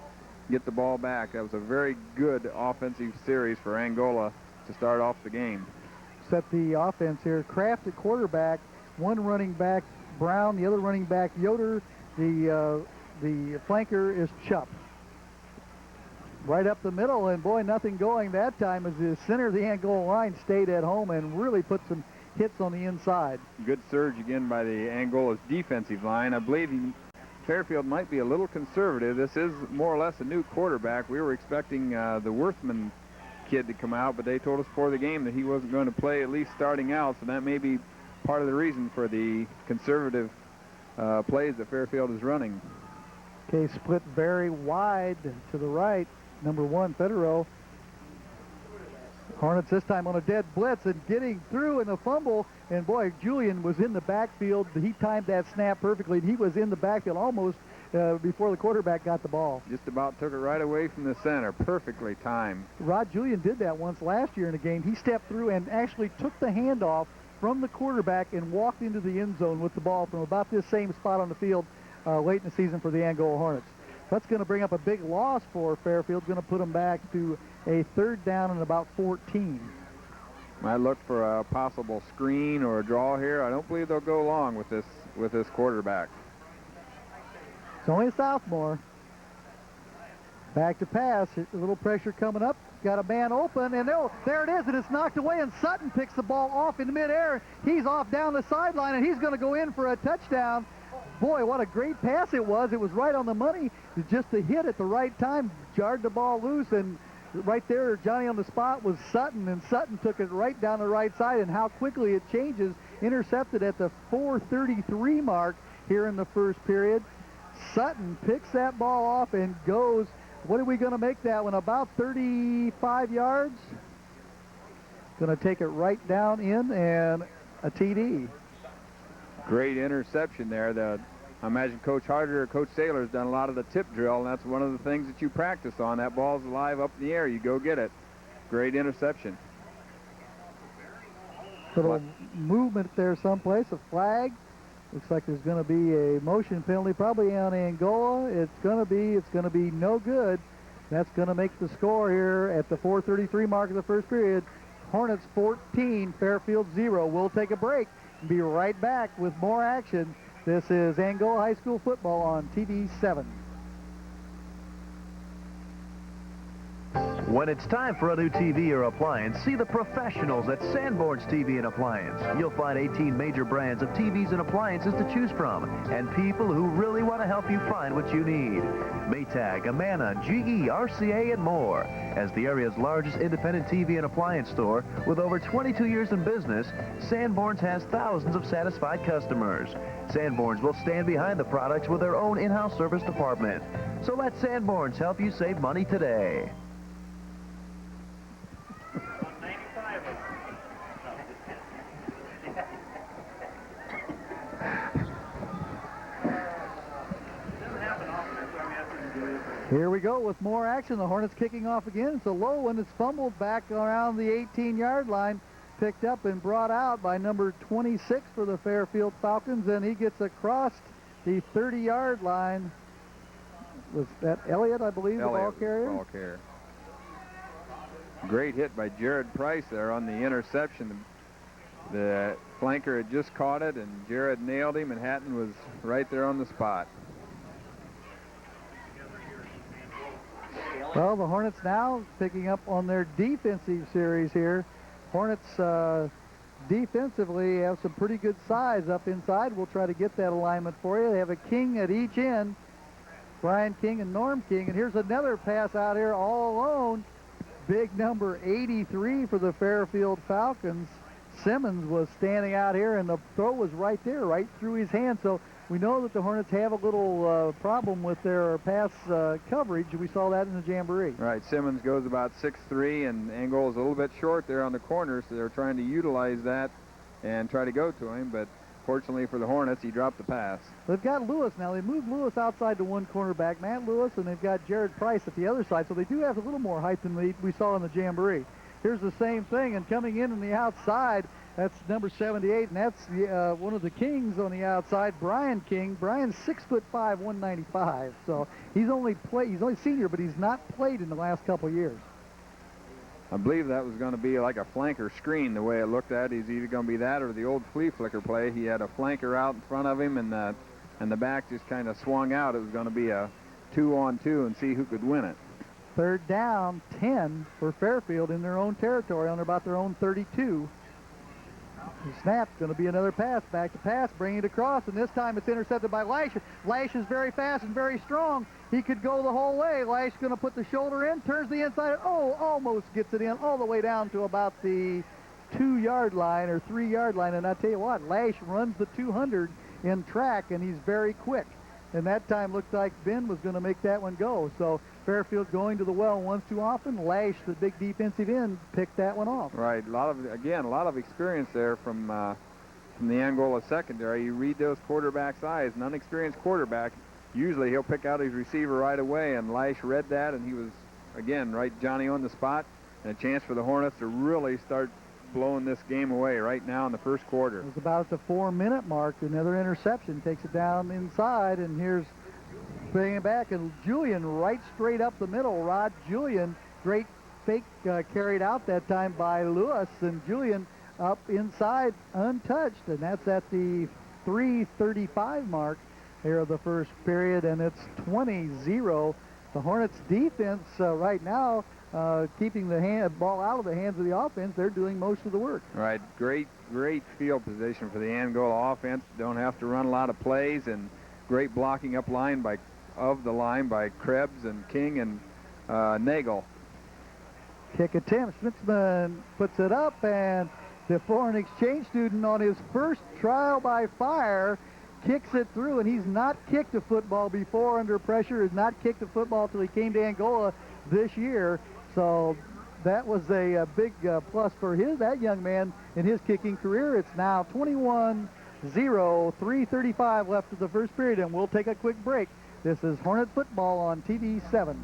get the ball back. That was a very good offensive series for Angola to start off the game. Set the offense here. Kraft at quarterback, one running back Brown, the other running back Yoder. The flanker is Chupp. right up the middle, and boy, nothing going that time as the center of the Angola line stayed at home and really put some hits on the inside. Good surge again by the Angola's defensive line. I believe Fairfield might be a little conservative. This is more or less a new quarterback. We were expecting the Worthman kid to come out, but they told us before the game that he wasn't going to play, at least starting out, so that may be part of the reason for the conservative plays that Fairfield is running. Okay, split very wide to the right. Number 1, Federo. Hornets this time on a dead blitz and getting through in the fumble. And boy, Julian was in the backfield. He timed that snap perfectly. And he was in the backfield almost before the quarterback got the ball. Just about took it right away from the center. Perfectly timed. Rod Julian did that once last year in a game. He stepped through and actually took the handoff from the quarterback and walked into the end zone with the ball from about this same spot on the field late in the season for the Angola Hornets. That's going to bring up a big loss for Fairfield. Going to put them back to a 3rd down and about 14. Might look for a possible screen or a draw here. I don't believe they'll go long with this quarterback. It's only a sophomore. Back to pass. A little pressure coming up. Got a man open, and there it is, and it's knocked away, and Sutton picks the ball off in midair. He's off down the sideline, and he's going to go in for a touchdown. Boy, what a great pass it was. It was right on the money. Just a hit at the right time, jarred the ball loose, and right there, Johnny on the spot was Sutton, and Sutton took it right down the right side, and how quickly it changes. Intercepted at the 4:33 mark here in the first period. Sutton picks that ball off and goes, what are we going to make that one, about 35 yards? Going to take it right down in, and a TD. Great interception there. I imagine Coach Harter or Coach Saylor has done a lot of the tip drill, and that's one of the things that you practice on. That ball's alive up in the air. You go get it. Great interception. Little movement there someplace, a flag. Looks like there's going to be a motion penalty probably on Angola. It's going to be no good. That's going to make the score here at the 4:33 mark of the first period. Hornets 14, Fairfield 0. We'll take a break. Be right back with more action. This is Angola High School football on TV 7. When it's time for a new TV or appliance, see the professionals at Sanborn's TV and Appliance. You'll find 18 major brands of TVs and appliances to choose from, and people who really want to help you find what you need. Maytag, Amana, GE, RCA, and more. As the area's largest independent TV and appliance store, with over 22 years in business, Sanborn's has thousands of satisfied customers. Sanborn's will stand behind the products with their own in-house service department. So let Sanborn's help you save money today. Here we go with more action. The Hornets kicking off again. It's a low one. It's fumbled back around the 18-yard line. Picked up and brought out by number 26 for the Fairfield Falcons, and he gets across the 30-yard line. Was that Elliott, I believe, Elliott, the ball carrier? Ball carrier. Great hit by Jared Price there on the interception. The flanker had just caught it, and Jared nailed him, and Hatton was right there on the spot. Well, the Hornets now picking up on their defensive series here. Hornets defensively have some pretty good size up inside. We'll try to get that alignment for you. They have a King at each end, Brian King and Norm King. And here's another pass out here all alone. Big number 83 for the Fairfield Falcons. Simmons was standing out here, and the throw was right there, right through his hand. So we know that the Hornets have a little problem with their pass coverage. We saw that in the Jamboree. Right, Simmons goes about 6'3", and Angola's a little bit short there on the corner, so they're trying to utilize that and try to go to him, but fortunately for the Hornets, he dropped the pass. They've got Lewis now. They moved Lewis outside to one cornerback, Matt Lewis, and they've got Jared Price at the other side, so they do have a little more height than we saw in the Jamboree. Here's the same thing, and coming in on the outside, that's number 78, and that's one of the Kings on the outside, Brian King. Brian's 6'5", 195. So he's only senior, but he's not played in the last couple years. I believe that was going to be like a flanker screen the way it looked at. He's either going to be that or the old flea flicker play. He had a flanker out in front of him, and the back just kind of swung out. It was going to be a 2-on-2 and see who could win it. Third down, 10 for Fairfield in their own territory on about their own 32. The snap's going to be another pass, back to pass, bringing it across, and this time it's intercepted by Lash. Lash is very fast and very strong. He could go the whole way. Lash going to put the shoulder in, turns the inside, almost gets it in all the way down to about the 2-yard line or 3-yard line, and I tell you what, Lash runs the 200 in track, and he's very quick. And that time looked like Ben was going to make that one go. So Fairfield going to the well once too often. Lash, the big defensive end, picked that one off. Right. A lot of experience there from the Angola secondary. You read those quarterbacks' eyes. An unexperienced quarterback, usually he'll pick out his receiver right away, and Lash read that, and he was, again, right Johnny on the spot, and a chance for the Hornets to really start blowing this game away right now in the first quarter. It's about at the 4-minute mark. Another interception takes it down inside, and here's bringing it back, and Julian right straight up the middle. Rod Julian, great fake carried out that time by Lewis, and Julian up inside untouched, and that's at the 3:35 mark here of the first period, and it's 20-0. The Hornets defense right now keeping the ball out of the hands of the offense. They're doing most of the work. Right. Great field position for the Angola offense. Don't have to run a lot of plays, and great blocking up line by Krebs and King and Nagel. Kick attempt. Schmitzman puts it up, and the foreign exchange student on his first trial by fire kicks it through, and he's not kicked a football before under pressure, has not kicked a football till he came to Angola this year. So that was a big plus for that young man in his kicking career. It's now 21-0, 3:35 left of the first period, and we'll take a quick break. This is Hornet football on TV 7.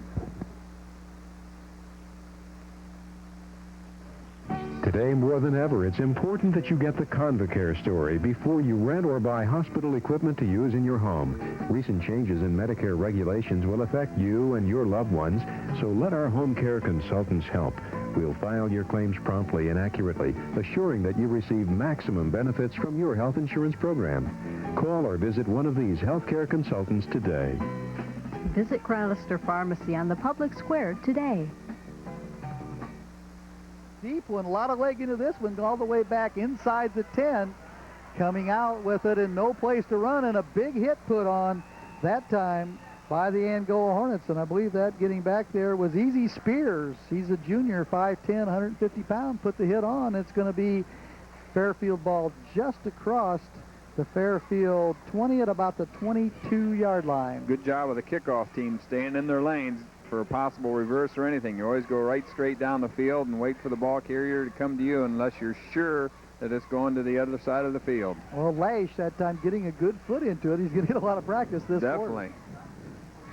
Today, more than ever, it's important that you get the Convacare story before you rent or buy hospital equipment to use in your home. Recent changes in Medicare regulations will affect you and your loved ones, so let our home care consultants help. We'll file your claims promptly and accurately, assuring that you receive maximum benefits from your health insurance program. Call or visit one of these healthcare consultants today. Visit Crowlister Pharmacy on the public square today. Deep one, a lot of leg into this one, all the way back inside the 10, coming out with it and no place to run, and a big hit put on that time by the Angola Hornets, and I believe that getting back there was Easy Spears. He's a junior, 5'10", 150 pound, put the hit on. It's going to be Fairfield ball just across the Fairfield 20 at about the 22-yard line. Good job of the kickoff team staying in their lanes for a possible reverse or anything. You always go right straight down the field and wait for the ball carrier to come to you unless you're sure that it's going to the other side of the field. Well, Lash that time getting a good foot into it. He's going to get a lot of practice this quarter. Definitely.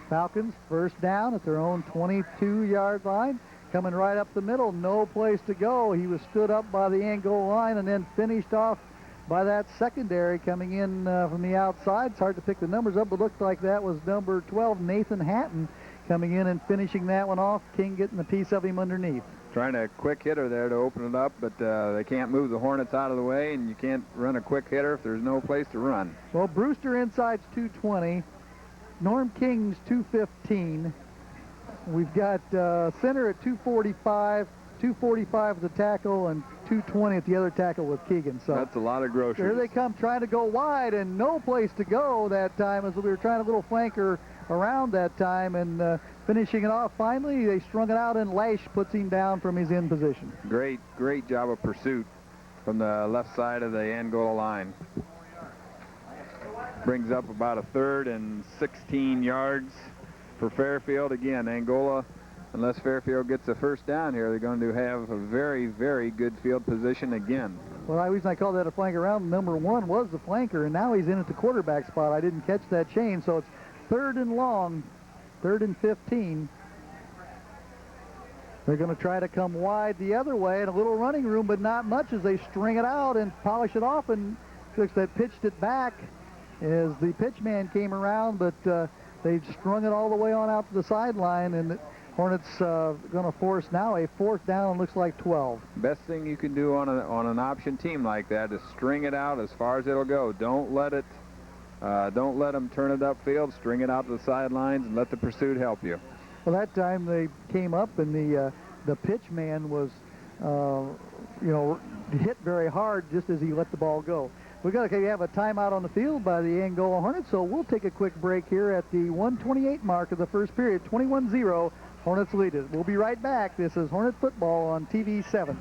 Falcons first down at their own 22-yard line. Coming right up the middle, no place to go. He was stood up by the Angola line and then finished off by that secondary coming in from the outside. It's hard to pick the numbers up, but looked like that was number 12, Nathan Hatton, coming in and finishing that one off. King getting a piece of him underneath. Trying a quick hitter there to open it up, but they can't move the Hornets out of the way, and you can't run a quick hitter if there's no place to run. Well, Brewster inside's 220. Norm King's 215. We've got center at 245, 245 at the tackle, and 220 at the other tackle with Keegan. So that's a lot of groceries. Here they come trying to go wide, and no place to go that time as we were trying a little flanker around that time, and finishing it off finally. They strung it out, and Lash puts him down from his in position. Great job of pursuit from the left side of the Angola line. Brings up about a 3rd and 16 yards for Fairfield. Again, Angola, unless Fairfield gets a first down here, they're going to have a very, very good field position again. Well, the reason I call that a flanker around, number 1 was the flanker, and now he's in at the quarterback spot. I didn't catch that change, so it's 3rd and long, 3rd and 15. They're going to try to come wide the other way, and a little running room, but not much as they string it out and polish it off, and looks like they pitched it back as the pitch man came around, but they strung it all the way on out to the sideline, and the Hornets going to force now a 4th down and looks like 12. Best thing you can do on an option team like that is string it out as far as it'll go. Don't let them turn it upfield. String it out to the sidelines and let the pursuit help you. Well, that time they came up and the pitch man was, hit very hard just as he let the ball go. We have a timeout on the field by the Angola Hornets, so we'll take a quick break here at the 1:28 mark of the first period. 21-0, Hornets lead it. We'll be right back. This is Hornet football on TV 7.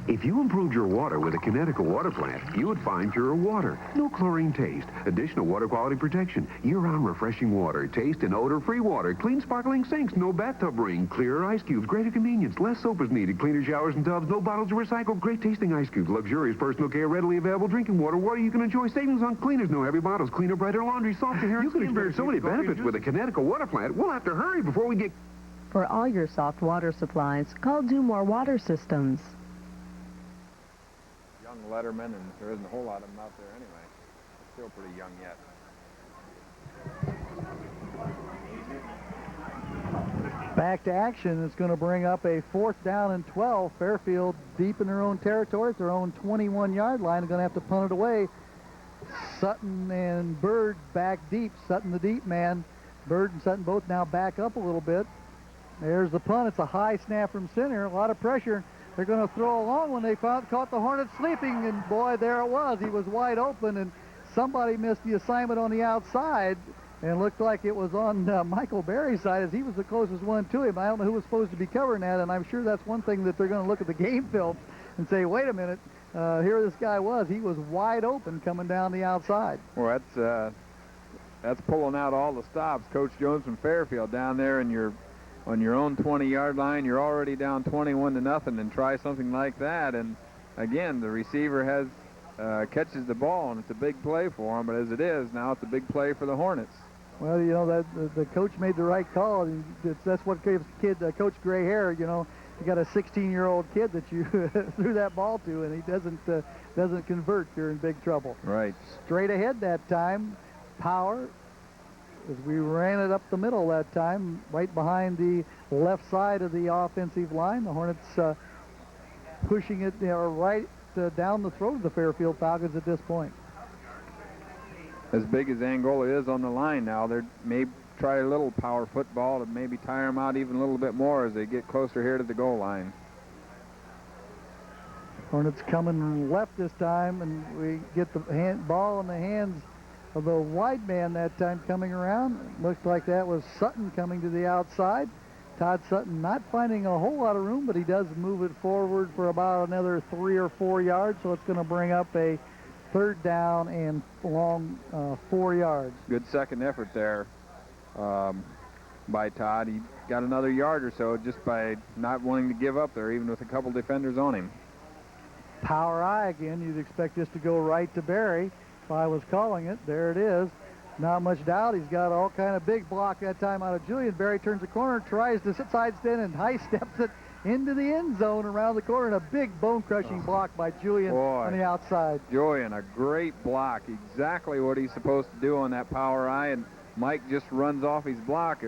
If you improved your water with a Connecticut water plant, you would find purer water. No chlorine taste, additional water quality protection, year-round refreshing water, taste and odor-free water, clean sparkling sinks, no bathtub ring, clearer ice cubes, greater convenience, less soap is needed, cleaner showers and tubs, no bottles of recycled, great tasting ice cubes, luxurious personal care, readily available drinking water, water you can enjoy, savings on cleaners, no heavy bottles, cleaner, brighter laundry, softer hair. You can experience so many benefits with a Connecticut water plant. We'll have to hurry before we get... For all your soft water supplies, call Do More Water Systems. Young letterman, and there isn't a whole lot of them out there anyway. Still pretty young yet. Back to action. It's going to bring up a 4th down and 12. Fairfield deep in their own territory at their own 21-yard line. They're going to have to punt it away. Sutton and Bird back deep. Sutton the deep man. Bird and Sutton both now back up a little bit. There's the punt. It's a high snap from center. A lot of pressure. They're going to throw along when they caught the Hornets sleeping, and boy, there it was. He was wide open, and somebody missed the assignment on the outside, and looked like it was on Michael Berry's side, as he was the closest one to him. I don't know who was supposed to be covering that, and I'm sure that's one thing that they're going to look at the game film and say, wait a minute, here this guy was. He was wide open coming down the outside. Well, that's pulling out all the stops. Coach Jones from Fairfield down there, and on your own 20-yard line, you're already down 21-0, and try something like that. And again, the receiver catches the ball, and it's a big play for him. But as it is now, it's a big play for the Hornets. Well, that the coach made the right call. That's what gives Coach gray hair. You got a 16-year-old kid that you threw that ball to, and he doesn't convert. You're in big trouble. Right. Straight ahead that time, power. As we ran it up the middle that time, right behind the left side of the offensive line. The Hornets pushing it right down the throat of the Fairfield Falcons at this point. As big as Angola is on the line now, they may try a little power football to maybe tire them out even a little bit more as they get closer here to the goal line. Hornets coming left this time, and we get the ball in the hands of the wide man that time coming around. Looks like that was Sutton coming to the outside. Todd Sutton not finding a whole lot of room, but he does move it forward for about another 3 or 4 yards, so it's going to bring up a 3rd down and long 4 yards. Good second effort there by Todd. He got another yard or so just by not wanting to give up there, even with a couple defenders on him. Power eye again. You'd expect this to go right to Barry. If I was calling it, there it is. Not much doubt. He's got all kind of big block that time out of Julian. Barry turns the corner, tries to sidestep, and high steps it into the end zone around the corner, and a big bone-crushing block by Julian on the outside. Julian, a great block. Exactly what he's supposed to do on that power eye, and Mike just runs off his block.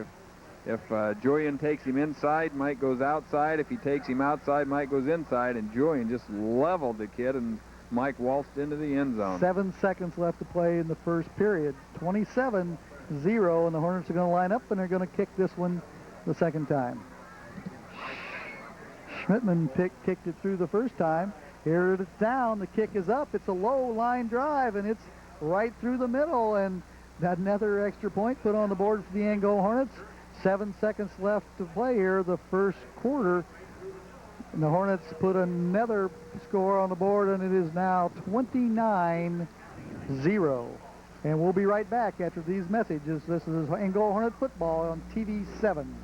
If Julian takes him inside, Mike goes outside. If he takes him outside, Mike goes inside, and Julian just leveled the kid, and Mike waltzed into the end zone. 7 seconds left to play in the first period. 27-0, and the Hornets are going to line up, and they're going to kick this one the second time. Schmidtman kicked it through the first time. Here it's down. The kick is up. It's a low line drive, and it's right through the middle, and another extra point put on the board for the Angola Hornets. 7 seconds left to play here, the first quarter. And the Hornets put another score on the board, and it is now 29-0. And we'll be right back after these messages. This is Angola Hornet football on TV 7.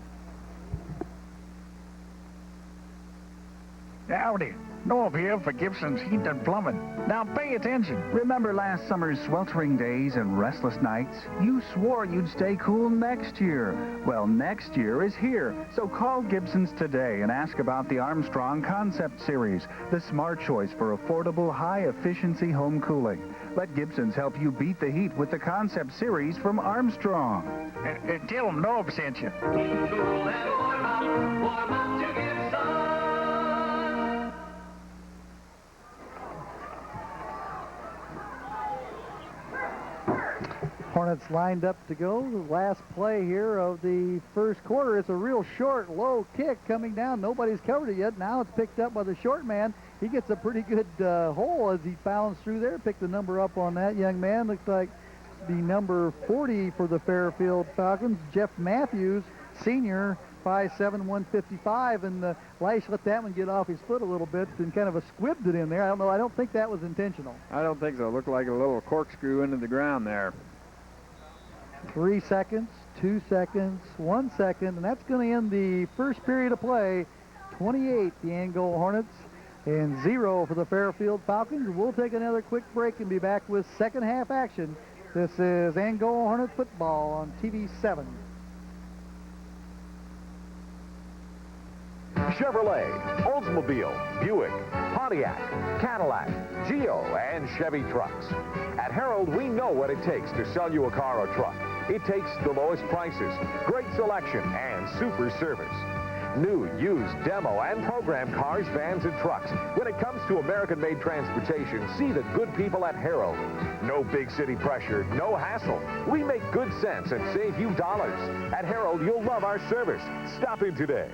Howdy. Norv here for Gibson's Heat and Plumbing. Now pay attention. Remember last summer's sweltering days and restless nights? You swore you'd stay cool next year. Well, next year is here. So call Gibson's today and ask about the Armstrong Concept Series, the smart choice for affordable, high-efficiency home cooling. Let Gibson's help you beat the heat with the Concept Series from Armstrong. Tell them Norv sent you. Hornets lined up to go. The last play here of the first quarter. It's a real short, low kick coming down. Nobody's covered it yet. Now it's picked up by the short man. He gets a pretty good hole as he bounds through there. Picked the number up on that young man. Looks like the number 40 for the Fairfield Falcons, Jeff Matthews, senior, 5'7", 155, and Lash let that one get off his foot a little bit and kind of squibbed it in there. I don't know. I don't think that was intentional. I don't think so. It looked like a little corkscrew into the ground there. 3 seconds, 2 seconds, 1 second, and that's going to end the first period of play. 28, the Angola Hornets, and 0 for the Fairfield Falcons. We'll take another quick break and be back with second half action. This is Angola Hornet football on TV 7. Chevrolet, Oldsmobile, Buick, Pontiac, Cadillac, Geo, and Chevy trucks. At Harold, we know what it takes to sell you a car or truck. It takes the lowest prices, great selection, and super service. New, used, demo, and program cars, vans, and trucks. When it comes to American-made transportation, see the good people at Harold. No big city pressure, no hassle. We make good sense and save you dollars. At Harold, you'll love our service. Stop in today.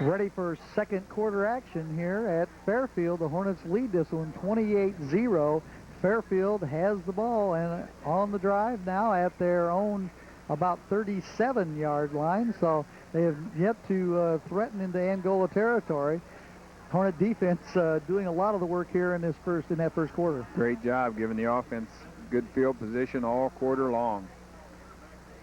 Ready for second quarter action here at Fairfield. The Hornets lead this one 28-0. Fairfield has the ball and on the drive now at their own about 37-yard line, so they have yet to threaten into Angola territory. Hornet defense doing a lot of the work here in that first quarter. Great job giving the offense good field position all quarter long.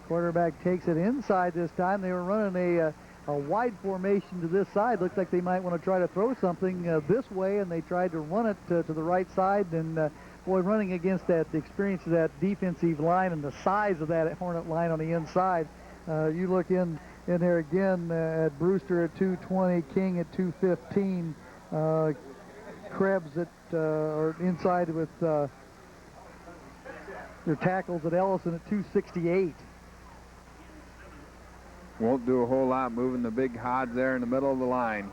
Quarterback takes it inside this time. They were running a wide formation to this side. Looks like they might want to try to throw something this way, and they tried to run it to the right side. And boy, running against the experience of that defensive line and the size of that Hornet line on the inside. You look in there again at Brewster at 220, King at 215, Krebs or inside with their tackles at Ellison at 268. Won't do a whole lot moving the big Hods there in the middle of the line.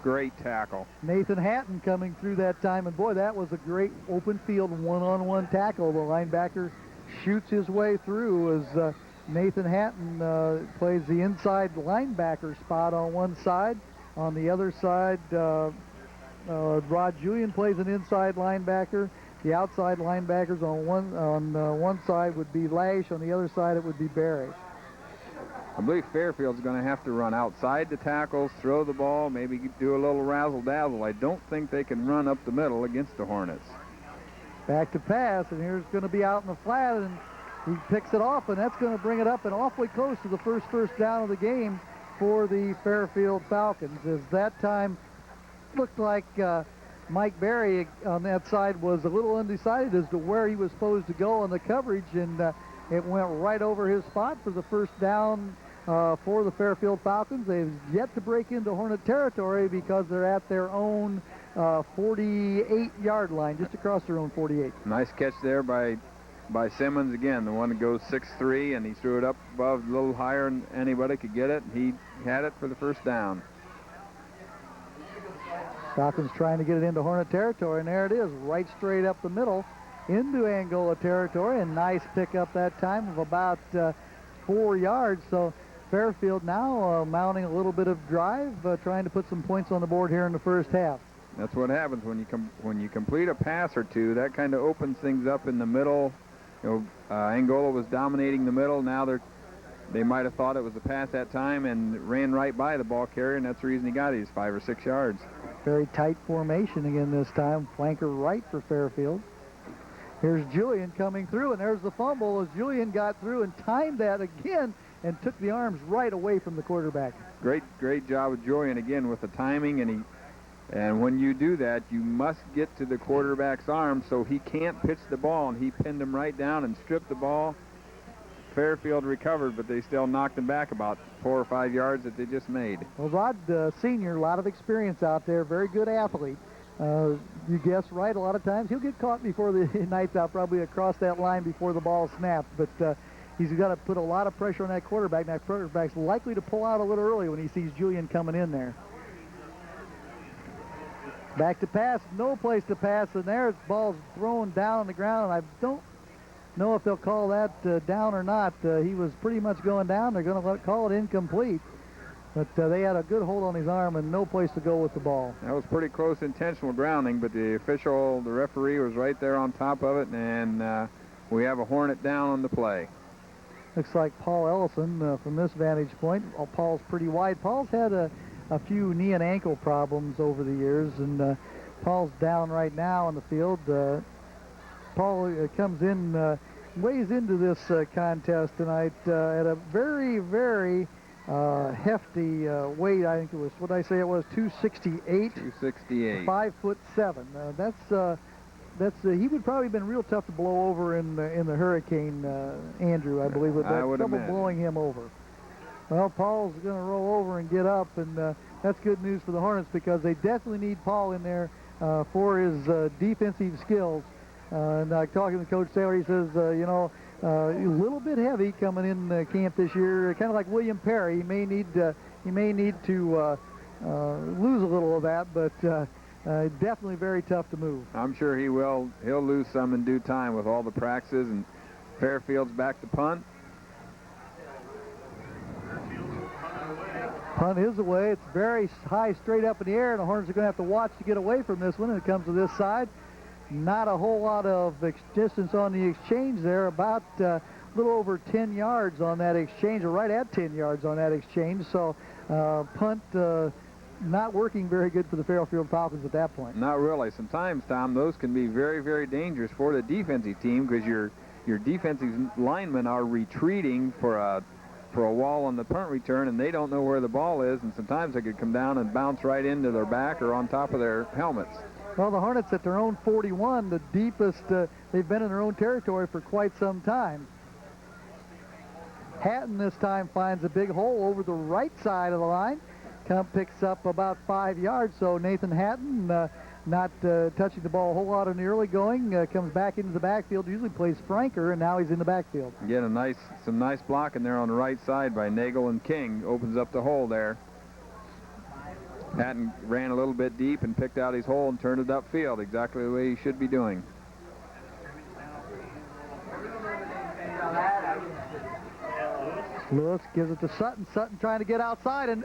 Great tackle. Nathan Hatton coming through that time, and boy, that was a great open field one-on-one tackle. The linebacker shoots his way through as Nathan Hatton plays the inside linebacker spot on one side. On the other side, Rod Julian plays an inside linebacker. The outside linebackers on one side would be Lash. On the other side, it would be Barry. I believe Fairfield's going to have to run outside the tackles, throw the ball, maybe do a little razzle-dazzle. I don't think they can run up the middle against the Hornets. Back to pass, and here's going to be out in the flat, and he picks it off, and that's going to bring it up and awfully close to the first down of the game for the Fairfield Falcons. As that time looked like Mike Berry on that side was a little undecided as to where he was supposed to go on the coverage, and it went right over his spot for the first down for the Fairfield Falcons. They've yet to break into Hornet territory because they're at their own 48-yard line, just across their own 48. Nice catch there by Simmons again, the one that goes 6'3", and he threw it up above a little higher than anybody could get it. He had it for the first down. Falcons trying to get it into Hornet territory, and there it is, right straight up the middle into Angola territory. A nice pickup that time of about 4 yards. So Fairfield now mounting a little bit of drive, trying to put some points on the board here in the first half. That's what happens when you complete a pass or two. That kind of opens things up in the middle. You know, Angola was dominating the middle. Now they might have thought it was a pass that time and ran right by the ball carrier, and that's the reason he got his 5 or 6 yards. Very tight formation again this time. Flanker right for Fairfield. Here's Julian coming through, and there's the fumble as Julian got through and timed that again and took the arms right away from the quarterback. Great job with Julian again with the timing, and when you do that, you must get to the quarterback's arm so he can't pitch the ball, and he pinned him right down and stripped the ball. Fairfield recovered, but they still knocked him back about 4 or 5 yards that they just made. Well, Rod Sr., a lot of experience out there, very good athlete. You guess right, a lot of times he'll get caught before the night's out, probably across that line before the ball snaps, but he's got to put a lot of pressure on that quarterback. That quarterback's likely to pull out a little early when he sees Julian coming in there. Back to pass, no place to pass, and there's ball's thrown down on the ground, and I don't know if they'll call that down or not. He was pretty much going down. They're going to call it incomplete. But they had a good hold on his arm and no place to go with the ball. That was pretty close intentional grounding, but the referee was right there on top of it, and we have a Hornet down on the play. Looks like Paul Ellison from this vantage point. Paul's pretty wide. Paul's had a few knee and ankle problems over the years, and Paul's down right now on the field. Paul comes in, weighs into this contest tonight at a very, very hefty weight. I think it was, what did I say it was, 268? 268. 5'7". He would probably have been real tough to blow over in the hurricane, Andrew, I believe, with that trouble blowing him over. Well, Paul's going to roll over and get up, and that's good news for the Hornets because they definitely need Paul in there for his defensive skills. And talking to Coach Saylor, he says, a little bit heavy coming in camp this year, kind of like William Perry. He may need to lose a little of that, but definitely very tough to move. I'm sure he will. He'll lose some in due time with all the practices, and Fairfield's back to punt. Punt is away. It's very high, straight up in the air, and the Hornets are going to have to watch to get away from this one. And it comes to this side. Not a whole lot of distance on the exchange there, about a little over 10 yards on that exchange, or right at 10 yards on that exchange. So punt not working very good for the Fairfield Falcons at that point. Not really. Sometimes, Tom, those can be very, very dangerous for the defensive team because your defensive linemen are retreating for a wall on the punt return, and they don't know where the ball is, and sometimes it could come down and bounce right into their back or on top of their helmets. Well, the Hornets at their own 41, the deepest they've been in their own territory for quite some time. Hatton this time finds a big hole over the right side of the line. Picks up about 5 yards, so Nathan Hatton not touching the ball a whole lot in the early going, comes back into the backfield, usually plays Franker, and now he's in the backfield. Again, some nice blocking there on the right side by Nagel and King. Opens up the hole there. Hatton ran a little bit deep and picked out his hole and turned it upfield, exactly the way he should be doing. Lewis gives it to Sutton. Sutton trying to get outside, and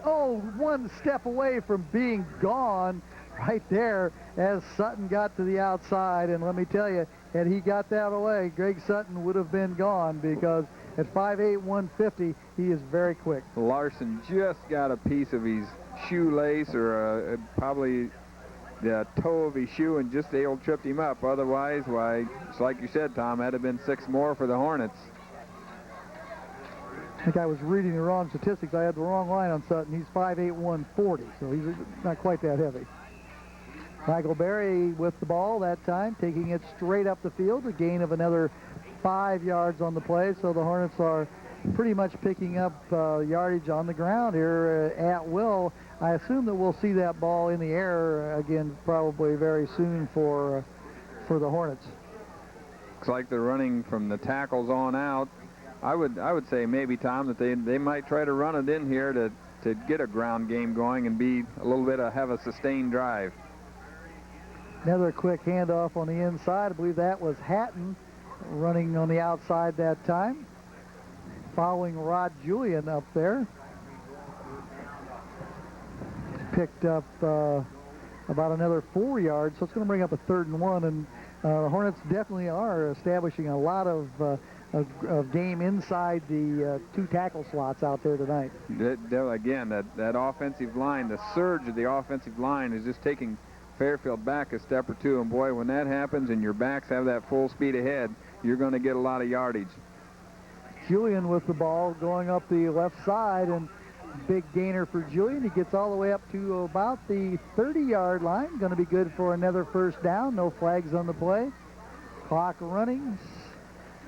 one step away from being gone right there as Sutton got to the outside. And let me tell you, had he got that away, Greg Sutton would have been gone because at 5'8", 150, he is very quick. Larson just got a piece of his shoelace or probably the toe of his shoe and just tripped him up. Otherwise, why, it's like you said, Tom, had it been 6 more for the Hornets. I think I was reading the wrong statistics. I had the wrong line on Sutton. He's 5'8", 140, so he's not quite that heavy. Michael Berry with the ball that time, taking it straight up the field, a gain of another 5 yards on the play, so the Hornets are pretty much picking up yardage on the ground here at will. I assume that we'll see that ball in the air again probably very soon for the Hornets. Looks like they're running from the tackles on out. I would say maybe, Tom, that they might try to run it in here to get a ground game going and be a little bit have a sustained drive. Another quick handoff on the inside. I believe that was Hatton running on the outside that time, following Rod Julian up there. Picked up about another 4 yards, so it's going to bring up a 3rd and 1, and the Hornets definitely are establishing a lot of game inside the 2 tackle slots out there tonight. Again, that offensive line, the surge of the offensive line is just taking Fairfield back a step or two, and boy, when that happens and your backs have that full speed ahead, you're going to get a lot of yardage. Julian with the ball going up the left side, and big gainer for Julian. He gets all the way up to about the 30-yard line. Going to be good for another 1st down. No flags on the play. Clock running.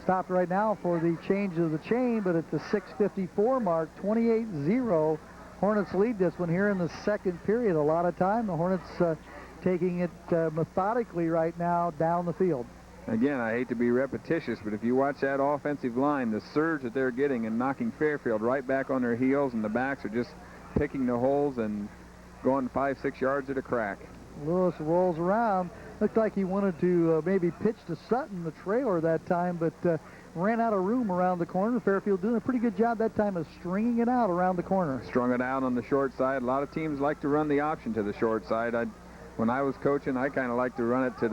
Stopped right now for the change of the chain, but at the 6:54 mark, 28-0. Hornets lead this one here in the 2nd period. A lot of time. The Hornets taking it methodically right now down the field. Again, I hate to be repetitious, but if you watch that offensive line, the surge that they're getting and knocking Fairfield right back on their heels, and the backs are just picking the holes and going 5-6 yards at a crack. Lewis rolls around, Looked like he wanted to maybe pitch to Sutton, the trailer, that time, but ran out of room around the corner. Fairfield doing a pretty good job that time of stringing it out around the corner. Strung it out on the short side. A lot of teams like to run the option to the short side. When I was coaching, I kind of liked to run it to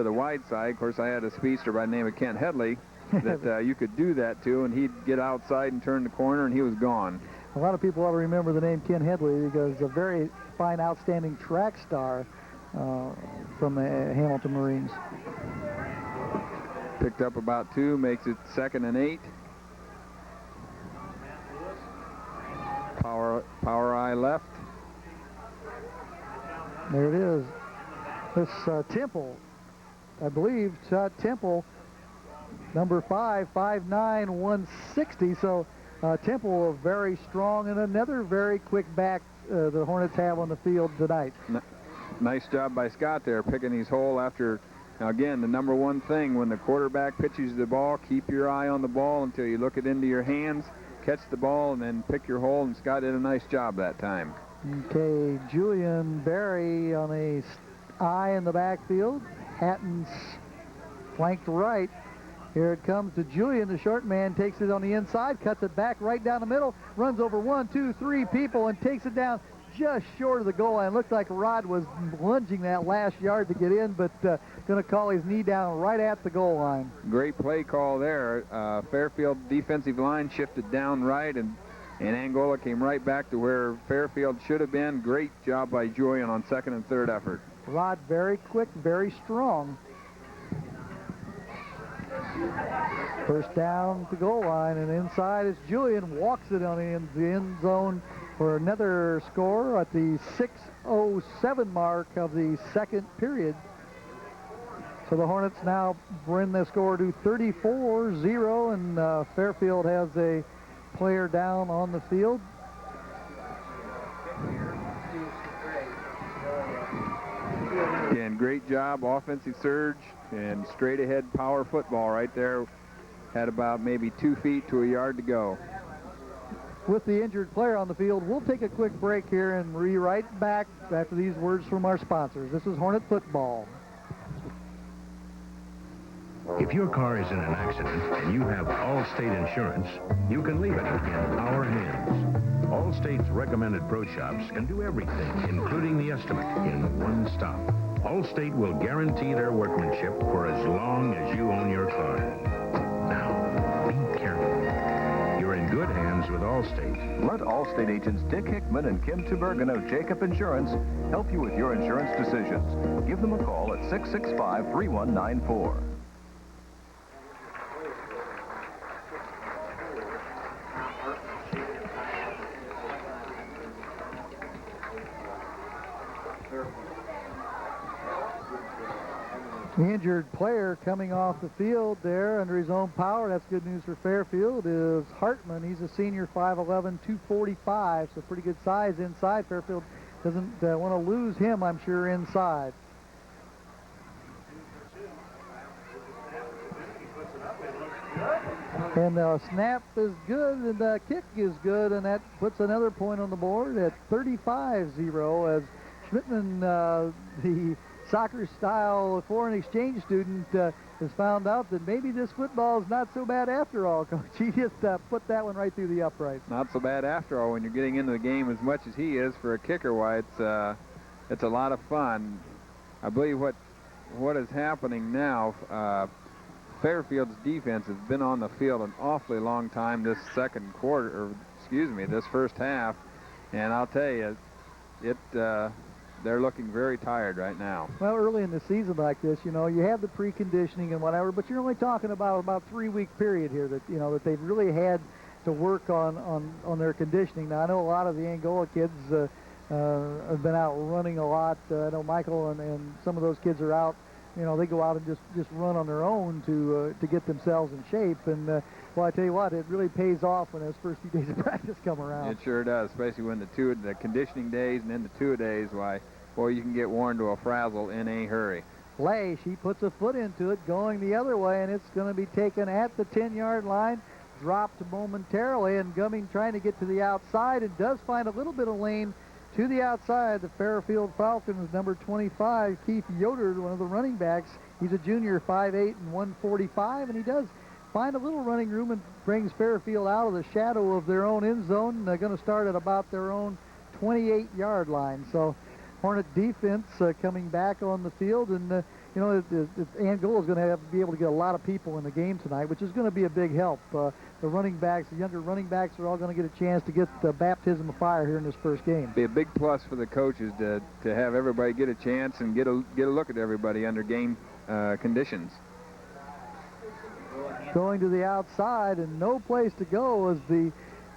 the wide side. Of course, I had a speedster by the name of Kent Headley that you could do that to, and he'd get outside and turn the corner, and he was gone. A lot of people ought to remember the name Ken Headley because a very fine, outstanding track star from the Hamilton Marines. Picked up about 2, makes it 2nd and 8. Power eye left. There it is. This Temple, I believe, Temple, number 5, 5'9", 160. So Temple very strong, and another very quick back the Hornets have on the field tonight. Nice job by Scott there, picking his hole after. Now again, the number one thing when the quarterback pitches the ball, keep your eye on the ball until you look it into your hands, catch the ball, and then pick your hole, and Scott did a nice job that time. Okay, Julian Berry on a eye in the backfield. Hatton's flanked right. Here it comes to Julian. The short man takes it on the inside, cuts it back right down the middle, runs over 1, 2, 3 people, and takes it down just short of the goal line. Looked like Rod was lunging that last yard to get in, but going to call his knee down right at the goal line. Great play call there. Fairfield defensive line shifted down right, and Angola came right back to where Fairfield should have been. Great job by Julian on 2nd and 3rd effort. Rod very quick, very strong. First down at the goal line, and inside is Julian. Walks it on the end zone for another score at the 6:07 mark of the second period. So the Hornets now bring the score to 34-0, and Fairfield has a player down on the field. Again, great job, offensive surge, and straight ahead power football right there. Had about maybe 2 feet to a yard to go. With the injured player on the field, we'll take a quick break here and be right back after these words from our sponsors. This is Hornet Football. If your car is in an accident and you have Allstate insurance, you can leave it in our hands. Allstate's recommended pro shops can do everything, including the estimate, in one stop. Allstate will guarantee their workmanship for as long as you own your car. Now, be careful. You're in good hands with Allstate. Let Allstate agents Dick Hickman and Kim Tubergen of Jacob Insurance help you with your insurance decisions. Give them a call at 665-3194. The injured player coming off the field there under his own power, that's good news for Fairfield, is Hartman. He's a senior, 5'11", 245, so pretty good size inside. Fairfield doesn't want to lose him, I'm sure, inside. And the snap is good, and the kick is good, and that puts another point on the board at 35-0 as Schmidtman, the soccer-style foreign exchange student, has found out that maybe this football is not so bad after all, Coach. He just put that one right through the uprights. Not so bad after all when you're getting into the game as much as he is for a kicker. Why, it's a lot of fun. I believe what is happening now, Fairfield's defense has been on the field an awfully long time this this first half, and I'll tell you, they're looking very tired right now. Well, early in the season like this, you have the preconditioning and whatever, but you're only talking about 3-week period here that they've really had to work on their conditioning. Now, I know a lot of the Angola kids have been out running a lot. I know Michael and some of those kids are out. They go out and just run on their own to get themselves in shape. And, well, I tell you what, it really pays off when those first few days of practice come around. It sure does, especially when the conditioning days and then the two-a-days, boy, you can get worn to a frazzle in a hurry. Play, she puts a foot into it, going the other way, and it's going to be taken at the 10-yard line, dropped momentarily, and Gumming trying to get to the outside and does find a little bit of lane to the outside, the Fairfield Falcons, number 25, Keith Yoder, one of the running backs. He's a junior, 5'8" and 145, and he does find a little running room and brings Fairfield out of the shadow of their own end zone. They're going to start at about their own 28-yard line. So Hornet defense coming back on the field, and you know, Angola is going to be able to get a lot of people in the game tonight, which is going to be a big help. The running backs, the younger running backs, are all going to get a chance to get the baptism of fire here in this first game. Be a big plus for the coaches to have everybody get a chance and get a look at everybody under game conditions. Going to the outside, and no place to go as the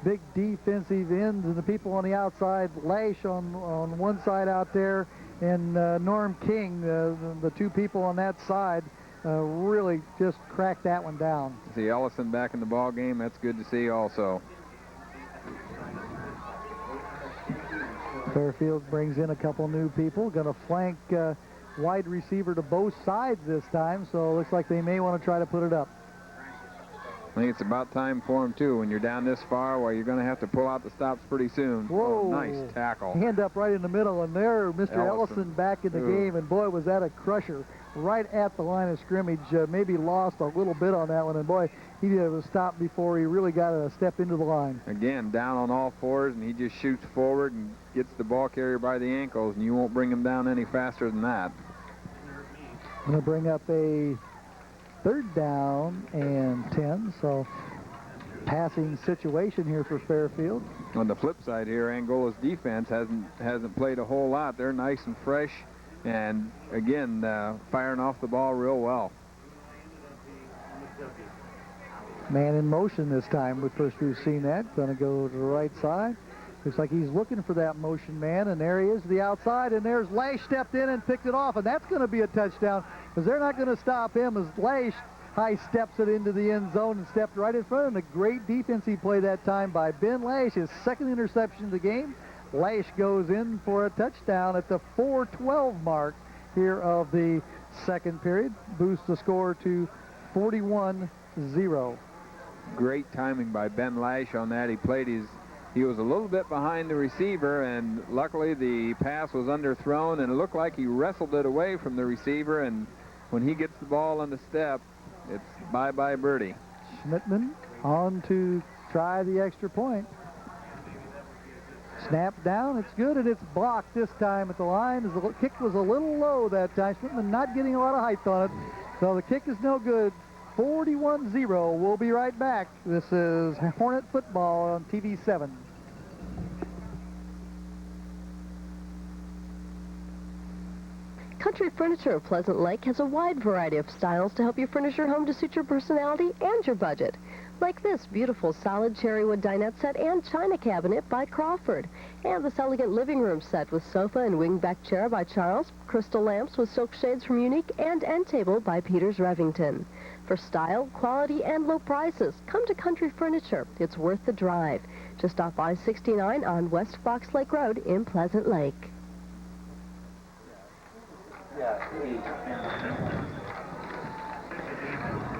big defensive ends and the people on the outside. Lash on one side out there, and Norm King, the two people on that side, really just cracked that one down. See Ellison back in the ball game. That's good to see also. Fairfield brings in a couple new people. Going to flank wide receiver to both sides this time, so it looks like they may want to try to put it up. I think it's about time for him, too, when you're down this far, where you're going to have to pull out the stops pretty soon. Whoa. Oh, nice tackle. Hand up right in the middle, and there, Mr. Ellison back in the game, and boy, was that a crusher right at the line of scrimmage. Maybe lost a little bit on that one, and boy, he did a stop before he really got a step into the line. Again, down on all fours, and he just shoots forward and gets the ball carrier by the ankles, and you won't bring him down any faster than that. I'm going to bring up a 3rd down and 10, so passing situation here for Fairfield. On the flip side here, Angola's defense hasn't played a whole lot. They're nice and fresh, and again, firing off the ball real well. Man in motion this time. First we've seen that. Going to go to the right side. Looks like he's looking for that motion man, and there he is to the outside, and there's Lash stepped in and picked it off, and that's going to be a touchdown because they're not going to stop him as Lash high steps it into the end zone and stepped right in front of him. A great defensive play that time by Ben Lash, his 2nd interception of the game. Lash goes in for a touchdown at the 4:12 mark here of the 2nd period. Boosts the score to 41-0. Great timing by Ben Lash on that. He was a little bit behind the receiver, and luckily the pass was underthrown, and it looked like he wrestled it away from the receiver, and when he gets the ball on the step, it's bye-bye birdie. Schmidtman on to try the extra point. Snap down, it's good, and it's blocked this time at the line. The kick was a little low that time. Schmidtman not getting a lot of height on it, so the kick is no good. 41-0. We'll be right back. This is Hornet football on TV 7. Country Furniture of Pleasant Lake has a wide variety of styles to help you furnish your home to suit your personality and your budget. Like this beautiful solid cherrywood dinette set and china cabinet by Crawford. And this elegant living room set with sofa and wingback chair by Charles, crystal lamps with silk shades from Unique, and end table by Peters Revington. For style, quality, and low prices, come to Country Furniture. It's worth the drive. Just off I-69 on West Fox Lake Road in Pleasant Lake.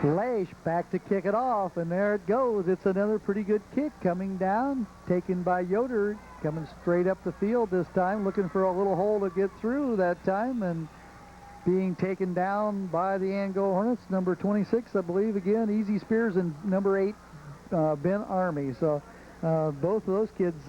Lash back to kick it off, and there it goes. It's another pretty good kick coming down, taken by Yoder, coming straight up the field this time, looking for a little hole to get through that time, and being taken down by the Angola Hornets, number 26, I believe, again, Easy Spears, and number 8, Ben Army. So both of those kids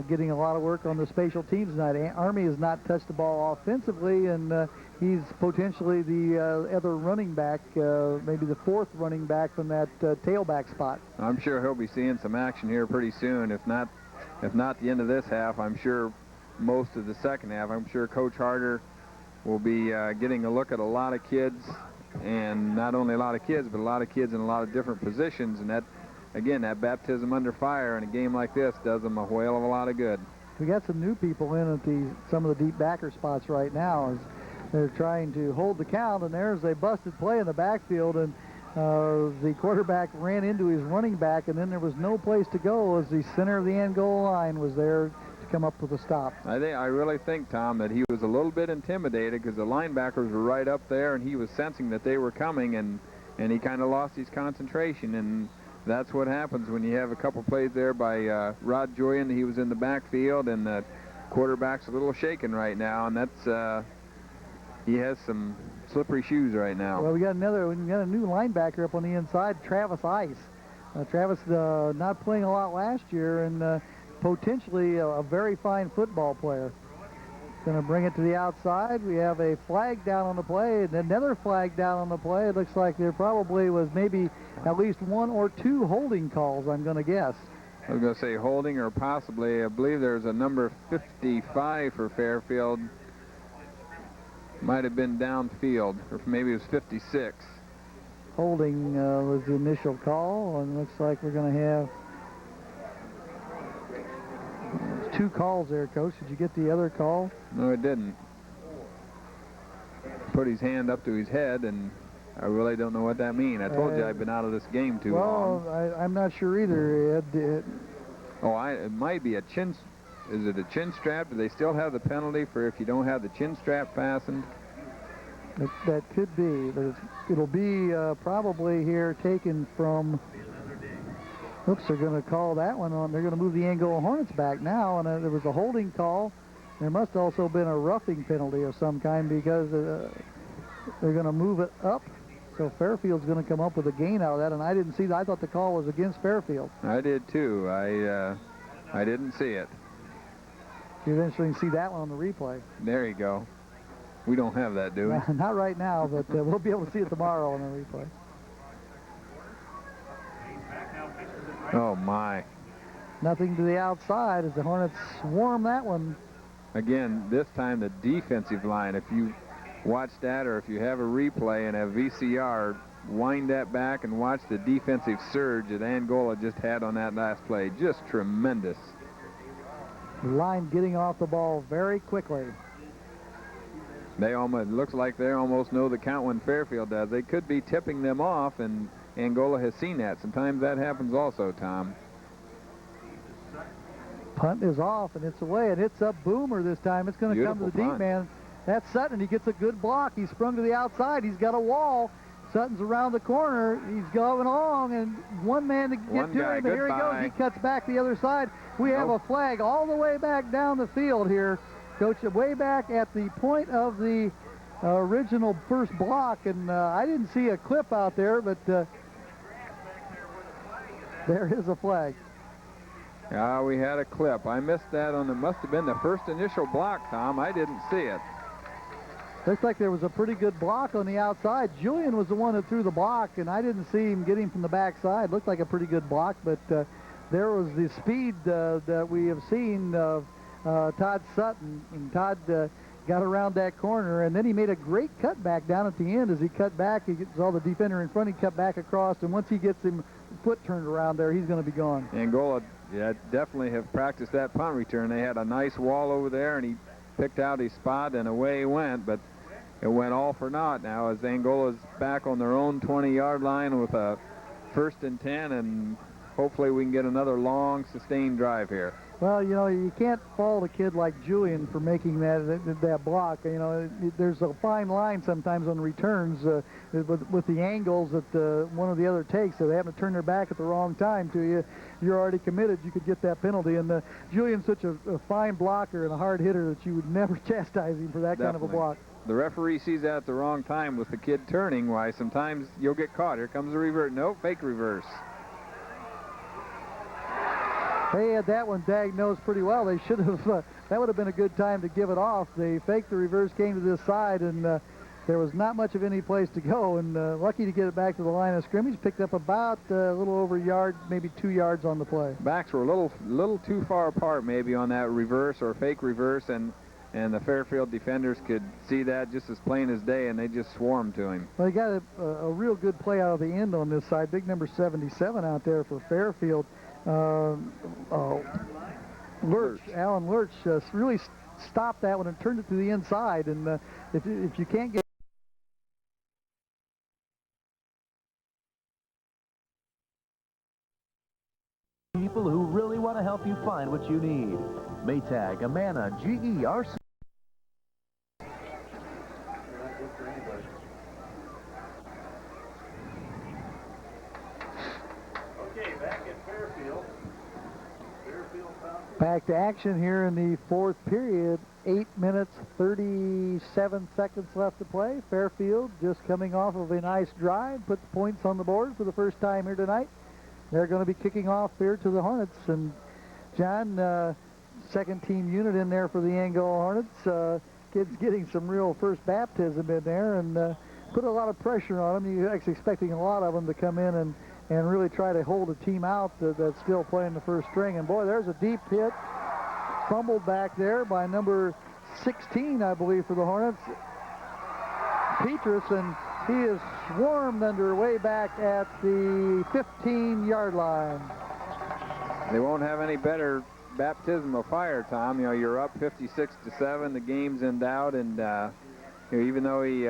getting a lot of work on the special teams tonight. Army has not touched the ball offensively, and he's potentially the other running back, maybe the 4th running back from that tailback spot. I'm sure he'll be seeing some action here pretty soon. If not the end of this half, I'm sure most of the second half. I'm sure Coach Harter will be getting a look at a lot of kids, and not only a lot of kids, but a lot of kids in a lot of different positions. And that, again, that baptism under fire in a game like this does them a whale of a lot of good. We got some new people in at some of the deep backer spots right now as they're trying to hold the count, and there's a busted play in the backfield, and the quarterback ran into his running back, and then there was no place to go as the center of the Angola line was there to come up with a stop. I really think, Tom, that he was a little bit intimidated because the linebackers were right up there, and he was sensing that they were coming, and he kind of lost his concentration, and that's what happens when you have a couple plays there by Rod Julian. He was in the backfield, and quarterback's a little shaken right now, and that's he has some slippery shoes right now. Well, we got a new linebacker up on the inside, Travis Ice. Travis not playing a lot last year, and potentially a very fine football player. Going to bring it to the outside. We have a flag down on the play, and another flag down on the play. It looks like there probably was maybe at least 1 or 2 holding calls, I'm going to guess. I was going to say holding, or possibly, I believe there's a number 55 for Fairfield. Might have been downfield, or maybe it was 56. Holding was the initial call, and looks like we're going to have 2 calls there, Coach. Did you get the other call? No, it didn't. Put his hand up to his head, and I really don't know what that means. I told you I've been out of this game too long. Well, I'm not sure either, Ed. It might be a chin. Is it a chin strap? Do they still have the penalty for if you don't have the chin strap fastened? That could be. It'll be probably here taken from... Oops, they're going to call that one on. They're going to move the Angola Hornets back now, and there was a holding call. There must also have been a roughing penalty of some kind because they're going to move it up. So Fairfield's going to come up with a gain out of that, and I didn't see that. I thought the call was against Fairfield. I did too. I didn't see it. You eventually see that one on the replay. There you go. We don't have that, do we? Not right now, but we'll be able to see it tomorrow on the replay. Oh, my. Nothing to the outside as the Hornets swarm that one. Again, this time the defensive line. If you watch that, or if you have a replay and a VCR, wind that back and watch the defensive surge that Angola just had on that last play. Just tremendous. The line getting off the ball very quickly. It looks like they almost know the count when Fairfield does. They could be tipping them off, and Angola has seen that. Sometimes that happens also, Tom. Punt is off, and it's away, and it's a boomer this time. It's going to come to the deep man. That's Sutton. He gets a good block. He's sprung to the outside. He's got a wall. Sutton's around the corner. He's going along, and one man to get to him. Here he goes. He cuts back the other side. We have a flag all the way back down the field here, Coach, way back at the point of the original first block, and I didn't see a clip out there, but there is a flag. We had a clip. I missed that on must have been the first initial block, Tom. I didn't see it. Looks like there was a pretty good block on the outside. Julian was the one that threw the block, and I didn't see him get him from the backside. Looked like a pretty good block, but there was the speed that we have seen of Todd Sutton, and Todd got around that corner, and then he made a great cut back down at the end. As he cut back, he saw the defender in front, he cut back across, and once he gets him foot turned around there, he's going to be gone. Angola definitely have practiced that punt return. They had a nice wall over there, and he picked out his spot, and away he went, but it went all for naught now as Angola's back on their own 20-yard line with a 1st and 10, and hopefully we can get another long, sustained drive here. Well, you know, you can't fault a kid like Julian for making that block. You know, there's a fine line sometimes on returns with the angles that one or the other takes. So they happen to turn their back at the wrong time to you. You're already committed. You could get that penalty. And Julian's such a fine blocker and a hard hitter that you would never chastise him for that kind of a block. The referee sees that at the wrong time with the kid turning. Why, sometimes you'll get caught. Here comes the reverse. No, fake reverse. They had that one diagnosed pretty well. They should have, that would have been a good time to give it off. They faked the reverse, came to this side, and there was not much of any place to go, and lucky to get it back to the line of scrimmage. Picked up about a little over a yard, maybe 2 yards on the play. Backs were a little too far apart maybe on that reverse or fake reverse, and the Fairfield defenders could see that just as plain as day, and they just swarmed to him. Well, they got a real good play out of the end on this side. Big number 77 out there for Fairfield. Lurch, Alan Lurch, really stopped that one and turned it to the inside. And if you can't get people who really want to help you find what you need. Maytag, Amana, GE, RC. Okay, back at Fairfield. Fairfield Back to action here in the fourth period. 8 minutes, 37 seconds left to play. Fairfield just coming off of a nice drive, put the points on the board for the first time here tonight. They're going to be kicking off here to the Hornets. And John, second team unit in there for the Angola Hornets. Kids getting some real first baptism in there and put a lot of pressure on them. You're actually expecting a lot of them to come in and really try to hold a team out that's still playing the first string. And boy, there's a deep hit. Fumbled back there by number 16, I believe, for the Hornets. Petrus, and he is swarmed underway back at the 15-yard line. They won't have any better baptism of fire, Tom. You know, you're up 56-7. The game's in doubt, and you know, even though he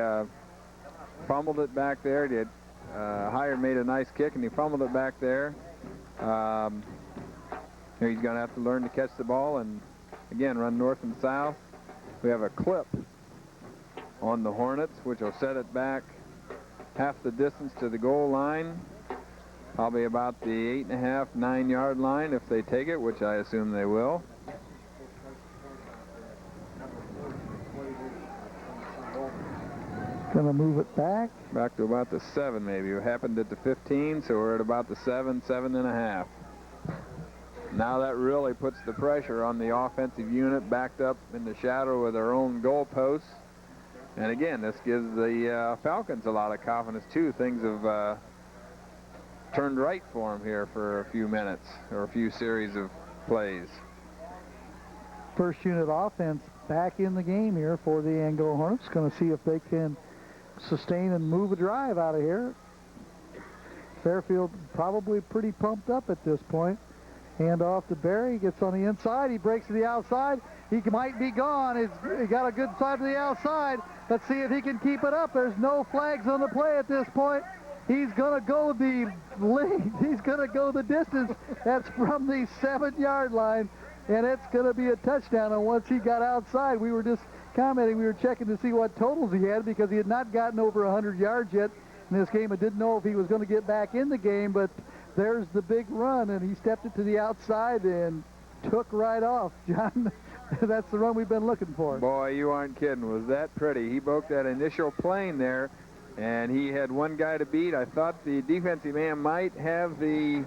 fumbled it back there, Harter made a nice kick, and he fumbled it back there. He's going to have to learn to catch the ball and, again, run north and south. We have a clip on the Hornets, which will set it back half the distance to the goal line, probably about the 8.5, 9-yard line if they take it, which I assume they will. Going to move it back. Back to about the 7, maybe. It happened at the 15, so we're at about the 7, 7.5. Now that really puts the pressure on the offensive unit backed up in the shadow of their own goalposts. And again, this gives the Falcons a lot of confidence, too. Things have turned right for them here for a few minutes or a few series of plays. First unit offense back in the game here for the Angola Hornets. Going to see if they can sustain and move a drive out of here. Fairfield probably pretty pumped up at this point. Hand off to Barry, gets on the inside, he breaks to the outside, he might be gone, he got a good side to the outside. Let's see if he can keep it up. There's no flags on the play at this point. He's gonna go the distance. That's from the 7-yard line, and it's gonna be a touchdown. And once he got outside, we were just commenting, we were checking to see what totals he had because he had not gotten over 100 yards yet in this game. I didn't know if he was going to get back in the game, but there's the big run, and he stepped it to the outside and took right off. John, that's the run we've been looking for. Boy, you aren't kidding. Was that pretty? He broke that initial plane there, and he had one guy to beat. I thought the defensive man might have the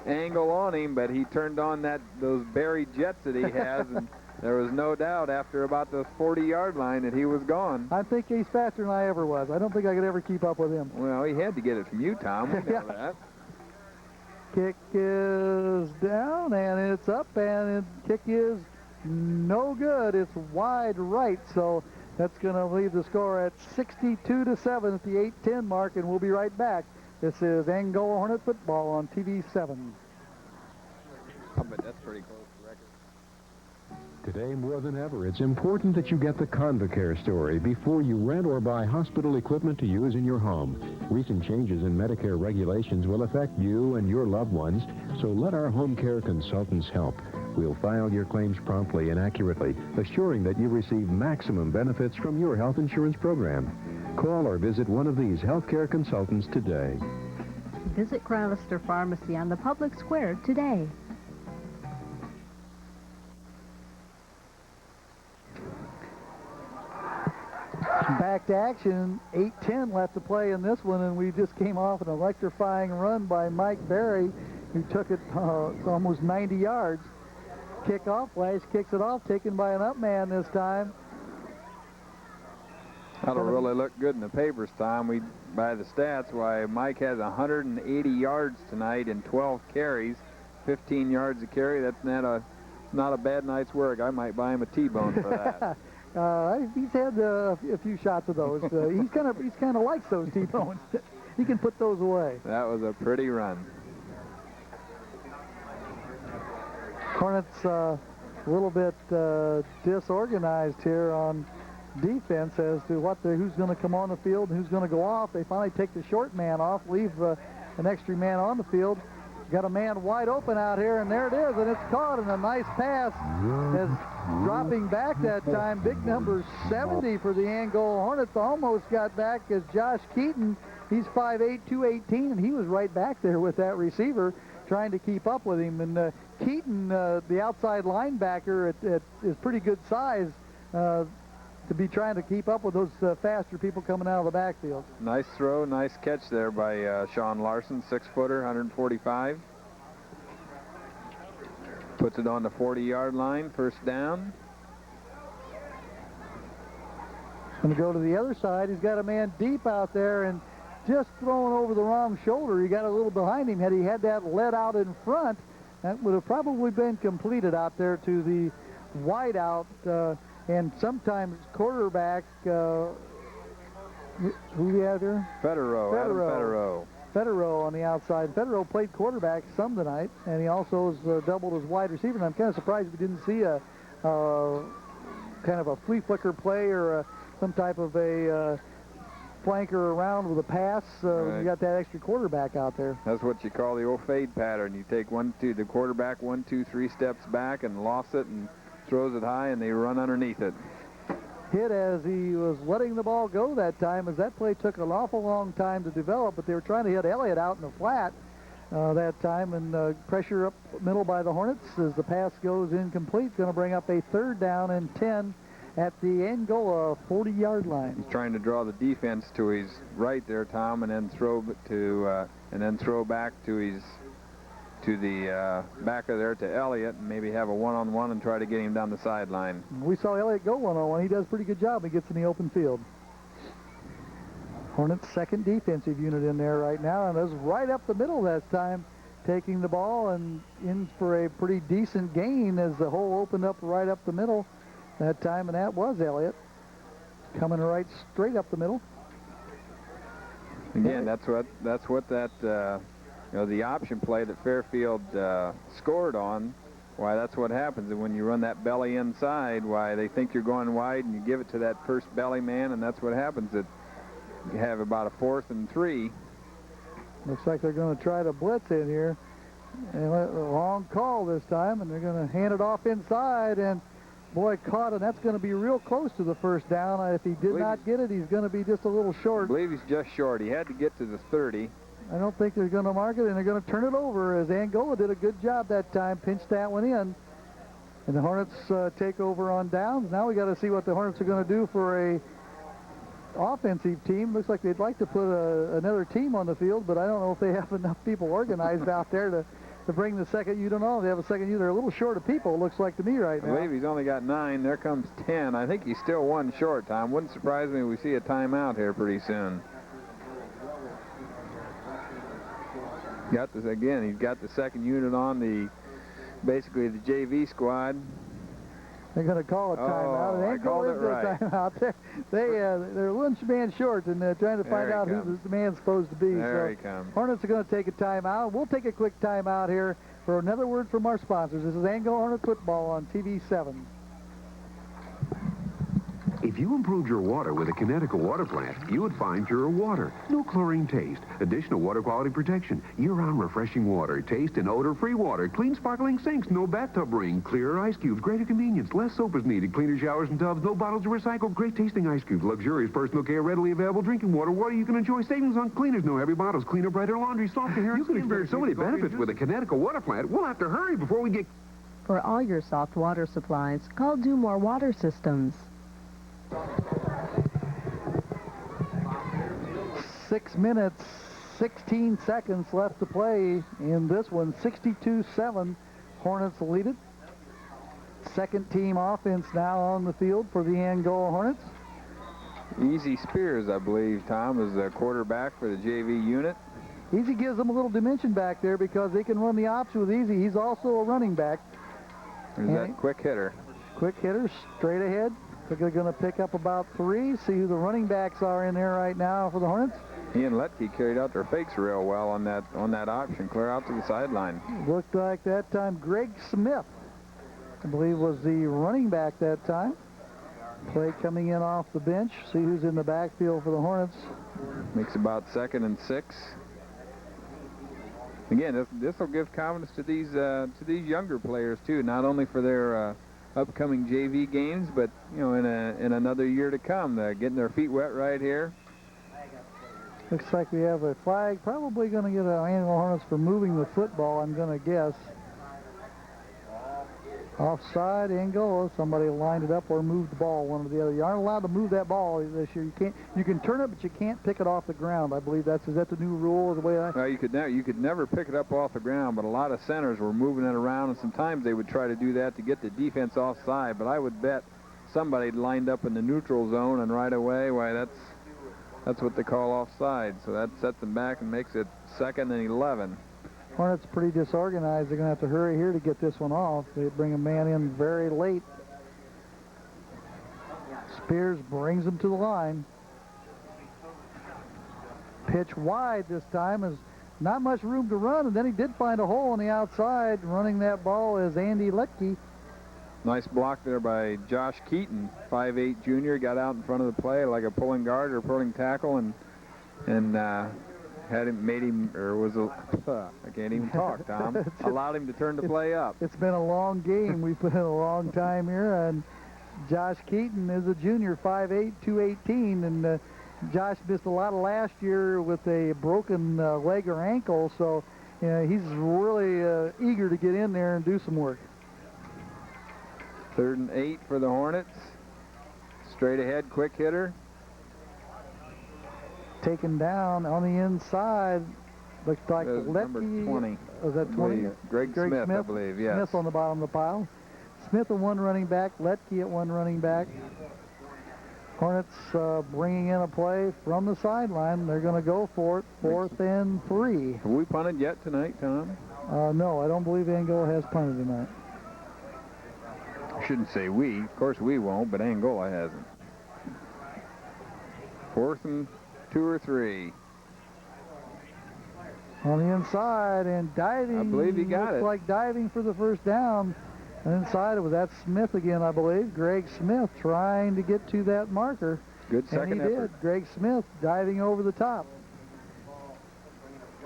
angle on him, but he turned on those Barry jets that he has, and there was no doubt after about the 40-yard line that he was gone. I think he's faster than I ever was. I don't think I could ever keep up with him. Well, he had to get it from you, Tom. We know that. Kick is down, and it's up, and the kick is no good. It's wide right, so that's going to leave the score at 62-7 at the 8:10 mark, and we'll be right back. This is Angola Hornet football on TV 7. Oh, but that's pretty close to record. Today, more than ever, it's important that you get the Convacare story before you rent or buy hospital equipment to use in your home. Recent changes in Medicare regulations will affect you and your loved ones, so let our home care consultants help. We'll file your claims promptly and accurately, assuring that you receive maximum benefits from your health insurance program. Call or visit one of these healthcare consultants today. Visit Crowlister Pharmacy on the public square today. Back to action, 8:10 left to play in this one, and we just came off an electrifying run by Mike Barry, who took it almost 90 yards. Kickoff, Flash kicks it off, taken by an up man this time. That'll really look good in the papers, Tom. By the stats, why Mike has 180 yards tonight and 12 carries, 15 yards a carry. That's not a bad night's work. I might buy him a T-bone for that. He's had a few shots of those. He's kind of likes those T-bones. He can put those away. That was a pretty run. Hornets a little bit disorganized here on defense as to who's going to come on the field and who's going to go off. They finally take the short man off, leave an extra man on the field. Got a man wide open out here, and there it is, and it's caught, and a nice pass is dropping back that time. Big number 70 for the Angola Hornets. Almost got back as Josh Keaton. He's 5'8", 218, and he was right back there with that receiver, trying to keep up with him. And Keaton, the outside linebacker, is pretty good size to be trying to keep up with those faster people coming out of the backfield. Nice throw, nice catch there by Sean Larson, 6-footer, 145. Puts it on the 40-yard line, first down. Going to go to the other side. He's got a man deep out there and just throwing over the wrong shoulder. He got a little behind him. Had he had that let out in front, that would have probably been completed out there to the wide out. And sometimes quarterback, who do we have here? Federer, Adam Federer. Federer on the outside. Federer played quarterback some tonight, and he also has doubled as wide receiver. And I'm kind of surprised we didn't see a kind of a flea flicker play or some type of a flanker around with a pass. Right. You got that extra quarterback out there. That's what you call the old fade pattern. You take the quarterback 1, 2, 3 steps back and lost it and throws it high, and they run underneath it. Hit as he was letting the ball go that time, as that play took an awful long time to develop, but they were trying to hit Elliott out in the flat that time, and pressure up middle by the Hornets as the pass goes incomplete. Going to bring up a 3rd down and 10 at the Angola 40-yard line. He's trying to draw the defense to his right there, Tom, and then throw back to the back of there to Elliott, and maybe have a one-on-one and try to get him down the sideline. We saw Elliott go one-on-one. He does a pretty good job. He gets in the open field. Hornets' second defensive unit in there right now, and is right up the middle that time, taking the ball and in for a pretty decent gain as the hole opened up right up the middle that time, and that was Elliott coming right straight up the middle. Again, that's what the option play that Fairfield scored on. Why, that's what happens. And when you run that belly inside, why, they think you're going wide, and you give it to that first belly man, and that's what happens. You have about a 4th and 3. Looks like they're going to try to blitz in here. And a long call this time, and they're going to hand it off inside, and boy, caught, and that's going to be real close to the first down. If he did not get it, he's going to be just a little short. I believe he's just short. He had to get to the 30. I don't think they're going to mark it, and they're going to turn it over, as Angola did a good job that time, pinched that one in. And the Hornets take over on downs. Now we got to see what the Hornets are going to do for a offensive team. Looks like they'd like to put another team on the field, but I don't know if they have enough people organized out there to bring the second. You don't know. They have a second unit. They're a little short of people, it looks like to me right now. I believe he's only got 9. There comes 10. I think he's still 1 short, Tom. Wouldn't surprise me if we see a timeout here pretty soon. Got this again. He's got the second unit on basically the JV squad. They're going to call a timeout. I called it right. Timeout. They're one man short, and they're trying to find out who the man's supposed to be. There he comes. Hornets are going to take a timeout. We'll take a quick timeout here for another word from our sponsors. This is Angola Hornet football on TV 7. If you improved your water with a Connecticut water plant, you would find purer water. No chlorine taste, additional water quality protection, year-round refreshing water, taste and odor-free water, clean sparkling sinks, no bathtub ring, clearer ice cubes, greater convenience, less soap is needed, cleaner showers and tubs, no bottles of recycled, great tasting ice cubes, luxurious personal care, readily available drinking water you can enjoy, savings on cleaners, no heavy bottles, cleaner, brighter laundry, softer hair. You can experience so many benefits with a Connecticut water plant. We'll have to hurry before we get... For all your soft water supplies, call Do More Water Systems. 6 minutes, 16 seconds left to play in this one. 62-7, Hornets lead it. Second team offense now on the field for the Angola Hornets. Easy Spears, I believe, Tom, is the quarterback for the JV unit. Easy gives them a little dimension back there because they can run the option with Easy. He's also a running back. There's that quick hitter. Quick hitter, straight ahead. They're going to pick up about 3. See who the running backs are in there right now for the Hornets. He and Letke carried out their fakes real well on that option, clear out to the sideline. Looked like that time Greg Smith, I believe, was the running back that time. Play coming in off the bench. See who's in the backfield for the Hornets. Makes about 2nd and 6. Again, this will give confidence to these younger players too, not only for their upcoming JV games, but in another year to come. They're getting their feet wet right here. Looks like we have a flag. Probably going to get an Angola Hornets for moving the football, I'm going to guess. Offside, Angola. Somebody lined it up or moved the ball, one or the other. You aren't allowed to move that ball this year. You can turn it, but you can't pick it off the ground. I believe is that the new rule or the way I... Well, you could never pick it up off the ground, but a lot of centers were moving it around, and sometimes they would try to do that to get the defense offside, but I would bet somebody lined up in the neutral zone, and right away, why, that's what they call offside. So that sets them back and makes it 2nd and 11. Hornets pretty disorganized. They're going to have to hurry here to get this one off. They bring a man in very late. Spears brings him to the line. Pitch wide this time. Is not much room to run, and then he did find a hole on the outside. Running that ball is Andy Letke. Nice block there by Josh Keaton, 5'8" junior. Got out in front of the play like a pulling guard or pulling tackle, and had him, made him, or was a, I can't even talk, Tom. Allowed him to turn the play up. It's been a long game. We put in a long time here, and Josh Keaton is a junior, 5'8", 218, and Josh missed a lot of last year with a broken leg or ankle, so he's really eager to get in there and do some work. 3rd and 8 for the Hornets. Straight ahead, quick hitter. Taken down on the inside. Looks like number 20. Was that 20? Greg Smith, I believe, yes. Smith on the bottom of the pile. Smith at one running back. Letke at one running back. Hornets bringing in a play from the sideline. They're going to go for it. 4th and 3. Have we punted yet tonight, Tom? No, I don't believe Angola has punted tonight. I shouldn't say we. Of course we won't, but Angola hasn't. 4th and 2 or 3. On the inside and diving. I believe he got it. Looks like diving for the first down. And inside it was that Smith again, I believe. Greg Smith trying to get to that marker. Good second effort. And he did. Greg Smith diving over the top.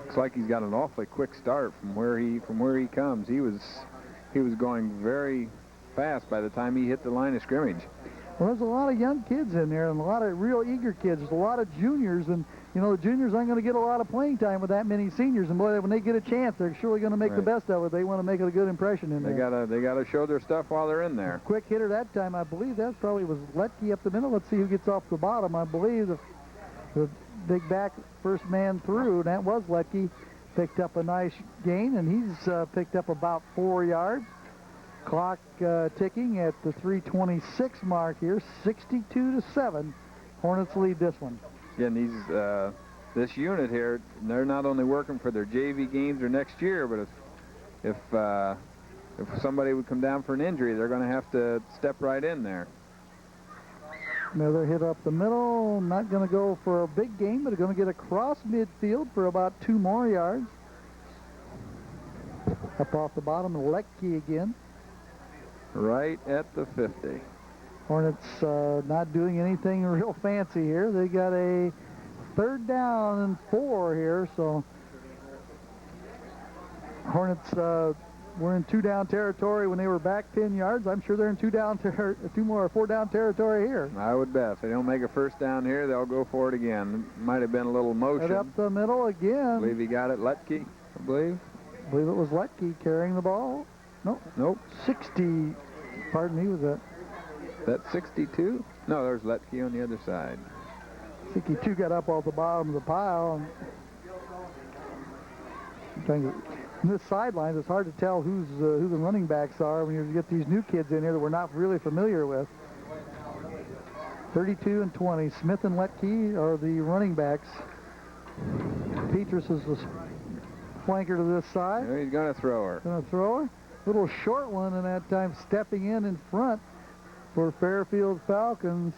Looks like he's got an awfully quick start from where he comes. He was going very fast by the time he hit the line of scrimmage. Well, there's a lot of young kids in there and a lot of real eager kids. There's a lot of juniors, and the juniors aren't going to get a lot of playing time with that many seniors. And boy, when they get a chance, they're surely going to make the best of it. They want to make a good impression in there. They gotta show their stuff while they're in there. Quick hitter that time, I believe that probably was Letke up the middle. Let's see who gets off the bottom. I believe the big back first man through, and that was Letke. Picked up a nice gain, and he's picked up about 4 yards. Clock ticking at the 3:26 mark here, 62-7. Hornets lead this one. Yeah, and this unit here, they're not only working for their JV games or next year, but if somebody would come down for an injury, they're going to have to step right in there. Another hit up the middle. Not going to go for a big gain, but going to get across midfield for about 2 more yards. Up off the bottom, Letke again. Right at the 50. Hornets not doing anything real fancy here. They got a 3rd down and 4 here, so Hornets were in 2-down territory when they were back 10 yards. I'm sure they're in 4 down territory here. I would bet. If they don't make a 1st down here, they'll go for it again. Might have been a little motion. Right up the middle again. I believe he got it. Letke, I believe. I believe it was Letke carrying the ball. Nope. 60. Pardon me, was that? That's 62? No, there's Letke on the other side. 62 got up off the bottom of the pile. In this sidelines, it's hard to tell who the running backs are when you get these new kids in here that we're not really familiar with. 32 and 20. Smith and Letke are the running backs. Petrus is the flanker to this side. Yeah, he's going to throw her. Going to throw her. Little short one, and that time stepping in front for Fairfield Falcons.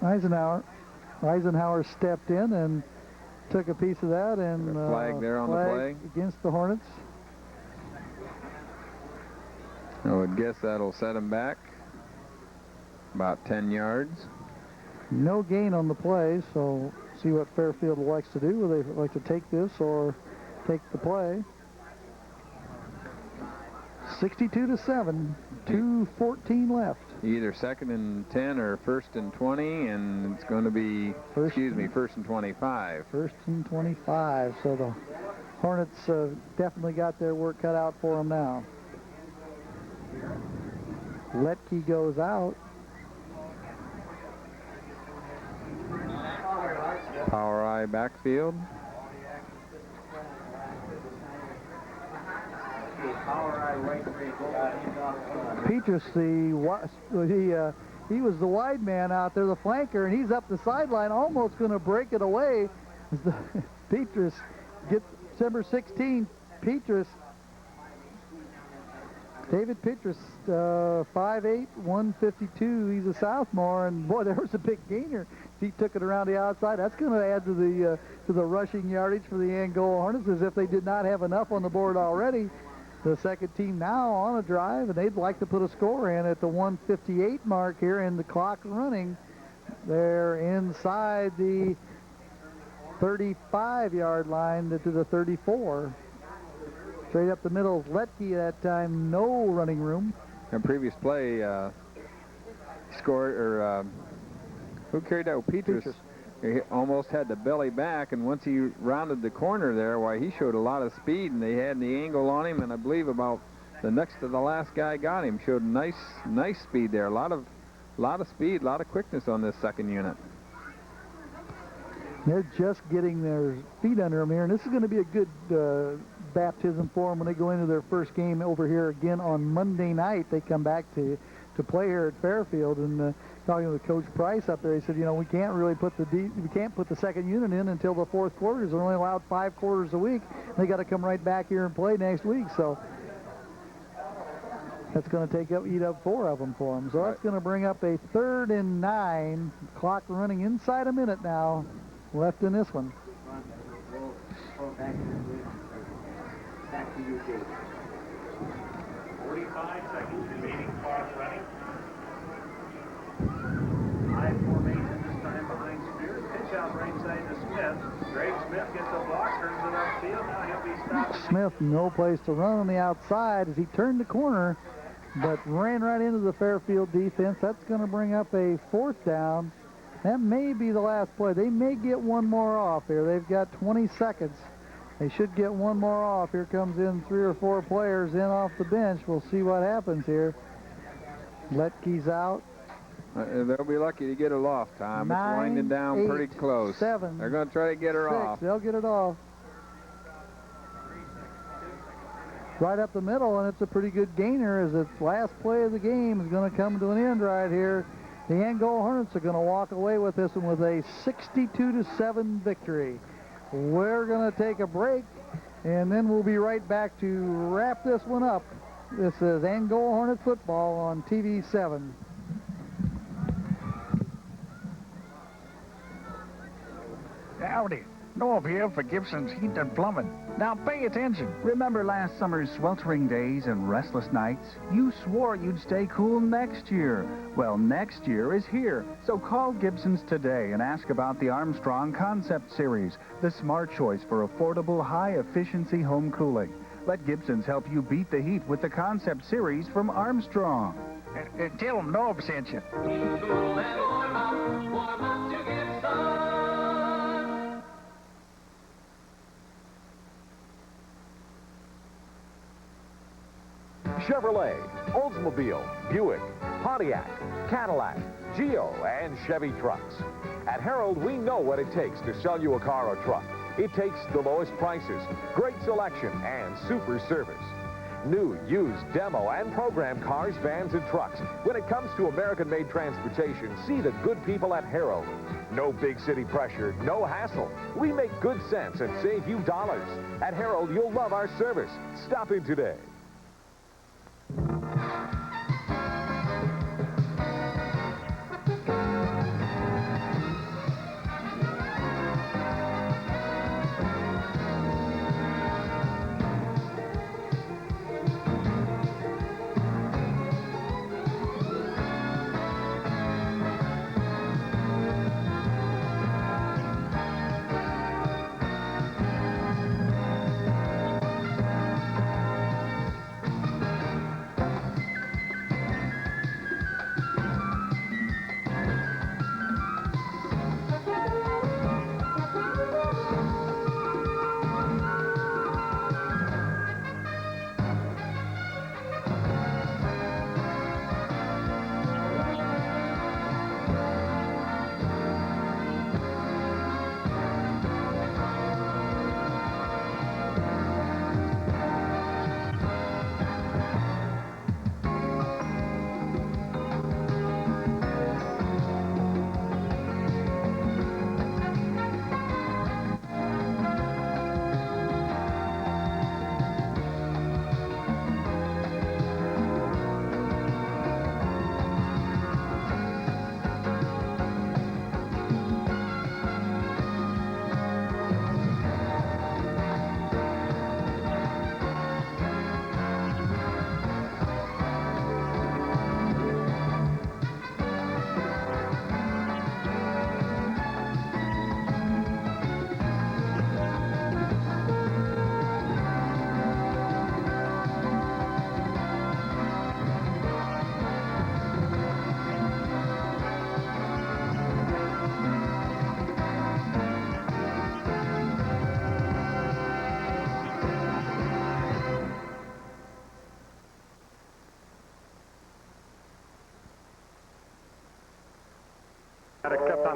Eisenhower stepped in and took a piece of that, and flag there on the play against the Hornets. I would guess that'll set him back about 10 yards. No gain on the play, so see what Fairfield likes to do. Whether they like to take this or take the play. 62-7, 2:14 left. Either 2nd and 10 or 1st and 20, and it's going to be, First and 25. 1st and 25, so the Hornets definitely got their work cut out for them now. Letke goes out. Power eye backfield. Petrus, he was the wide man out there, the flanker, and he's up the sideline, almost going to break it away. Petrus gets number 16. Petrus, David Petrus, 5'8", 152. He's a sophomore, and boy, there was a big gainer. He took it around the outside. That's going to add to the rushing yardage for the Angola Hornets, as if they did not have enough on the board already. The second team now on a drive, and they'd like to put a score in at the 1:58 mark here, and the clock running. They're inside the 35-yard line to the 34. Straight up the middle, Letke that time, no running room. And previous play scored, or who carried out? Petrus. He almost had the belly back, and once he rounded the corner there, why, he showed a lot of speed, and they had the angle on him, and I believe about the next to the last guy got him. Showed nice speed there. A lot of speed, a lot of quickness on this second unit. They're just getting their feet under them here, and this is going to be a good baptism for them when they go into their first game over here again on Monday night. They come back to play here at Fairfield, and talking to Coach Price up there, he said, you know, we can't really put the second unit in until the fourth quarter. They're only allowed 5 quarters a week. They got to come right back here and play next week, so that's going to eat up 4 of them for them. So that's going to bring up a 3rd and 9. Clock running inside a minute now left in this one. Back to you, Jake. 45 seconds remaining, clock running. High formation this time behind Spears. Pitch out right side to Smith. Greg Smith gets a block, turns it upfield. Now he'll be stopped. Smith, no place to run on the outside as he turned the corner, but ran right into the Fairfield defense. That's going to bring up a 4th down. That may be the last play. They may get one more off here. They've got 20 seconds. They should get one more off. Here comes in 3 or 4 players in off the bench. We'll see what happens here. Letke's out. They'll be lucky to get it off, Tom. 9, it's winding down 8, pretty close. 7. They're going to try to get her 6. off. They'll get it off. Right up the middle, and it's a pretty good gainer as the last play of the game is going to come to an end right here. The Angola Hornets are going to walk away with this one with a 62-7 victory. We're going to take a break, and then we'll be right back to wrap this one up. This is Angola Hornet football on TV 7. Howdy. Norv here for Gibson's Heat and Plumbing. Now pay attention. Remember last summer's sweltering days and restless nights? You swore you'd stay cool next year. Well, next year is here. So call Gibson's today and ask about the Armstrong Concept Series, the smart choice for affordable, high-efficiency home cooling. Let Gibson's help you beat the heat with the Concept Series from Armstrong. Tell them Norv sent you. Chevrolet, Oldsmobile, Buick, Pontiac, Cadillac, Geo, and Chevy trucks. At Harold, we know what it takes to sell you a car or truck. It takes the lowest prices, great selection, and super service. New, used, demo, and program cars, vans, and trucks. When it comes to American-made transportation, see the good people at Harold. No big city pressure, no hassle. We make good sense and save you dollars. At Harold, you'll love our service. Stop in today.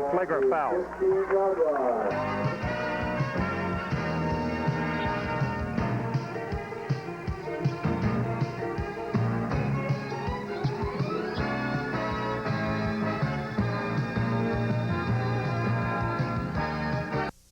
on flagrant fouls.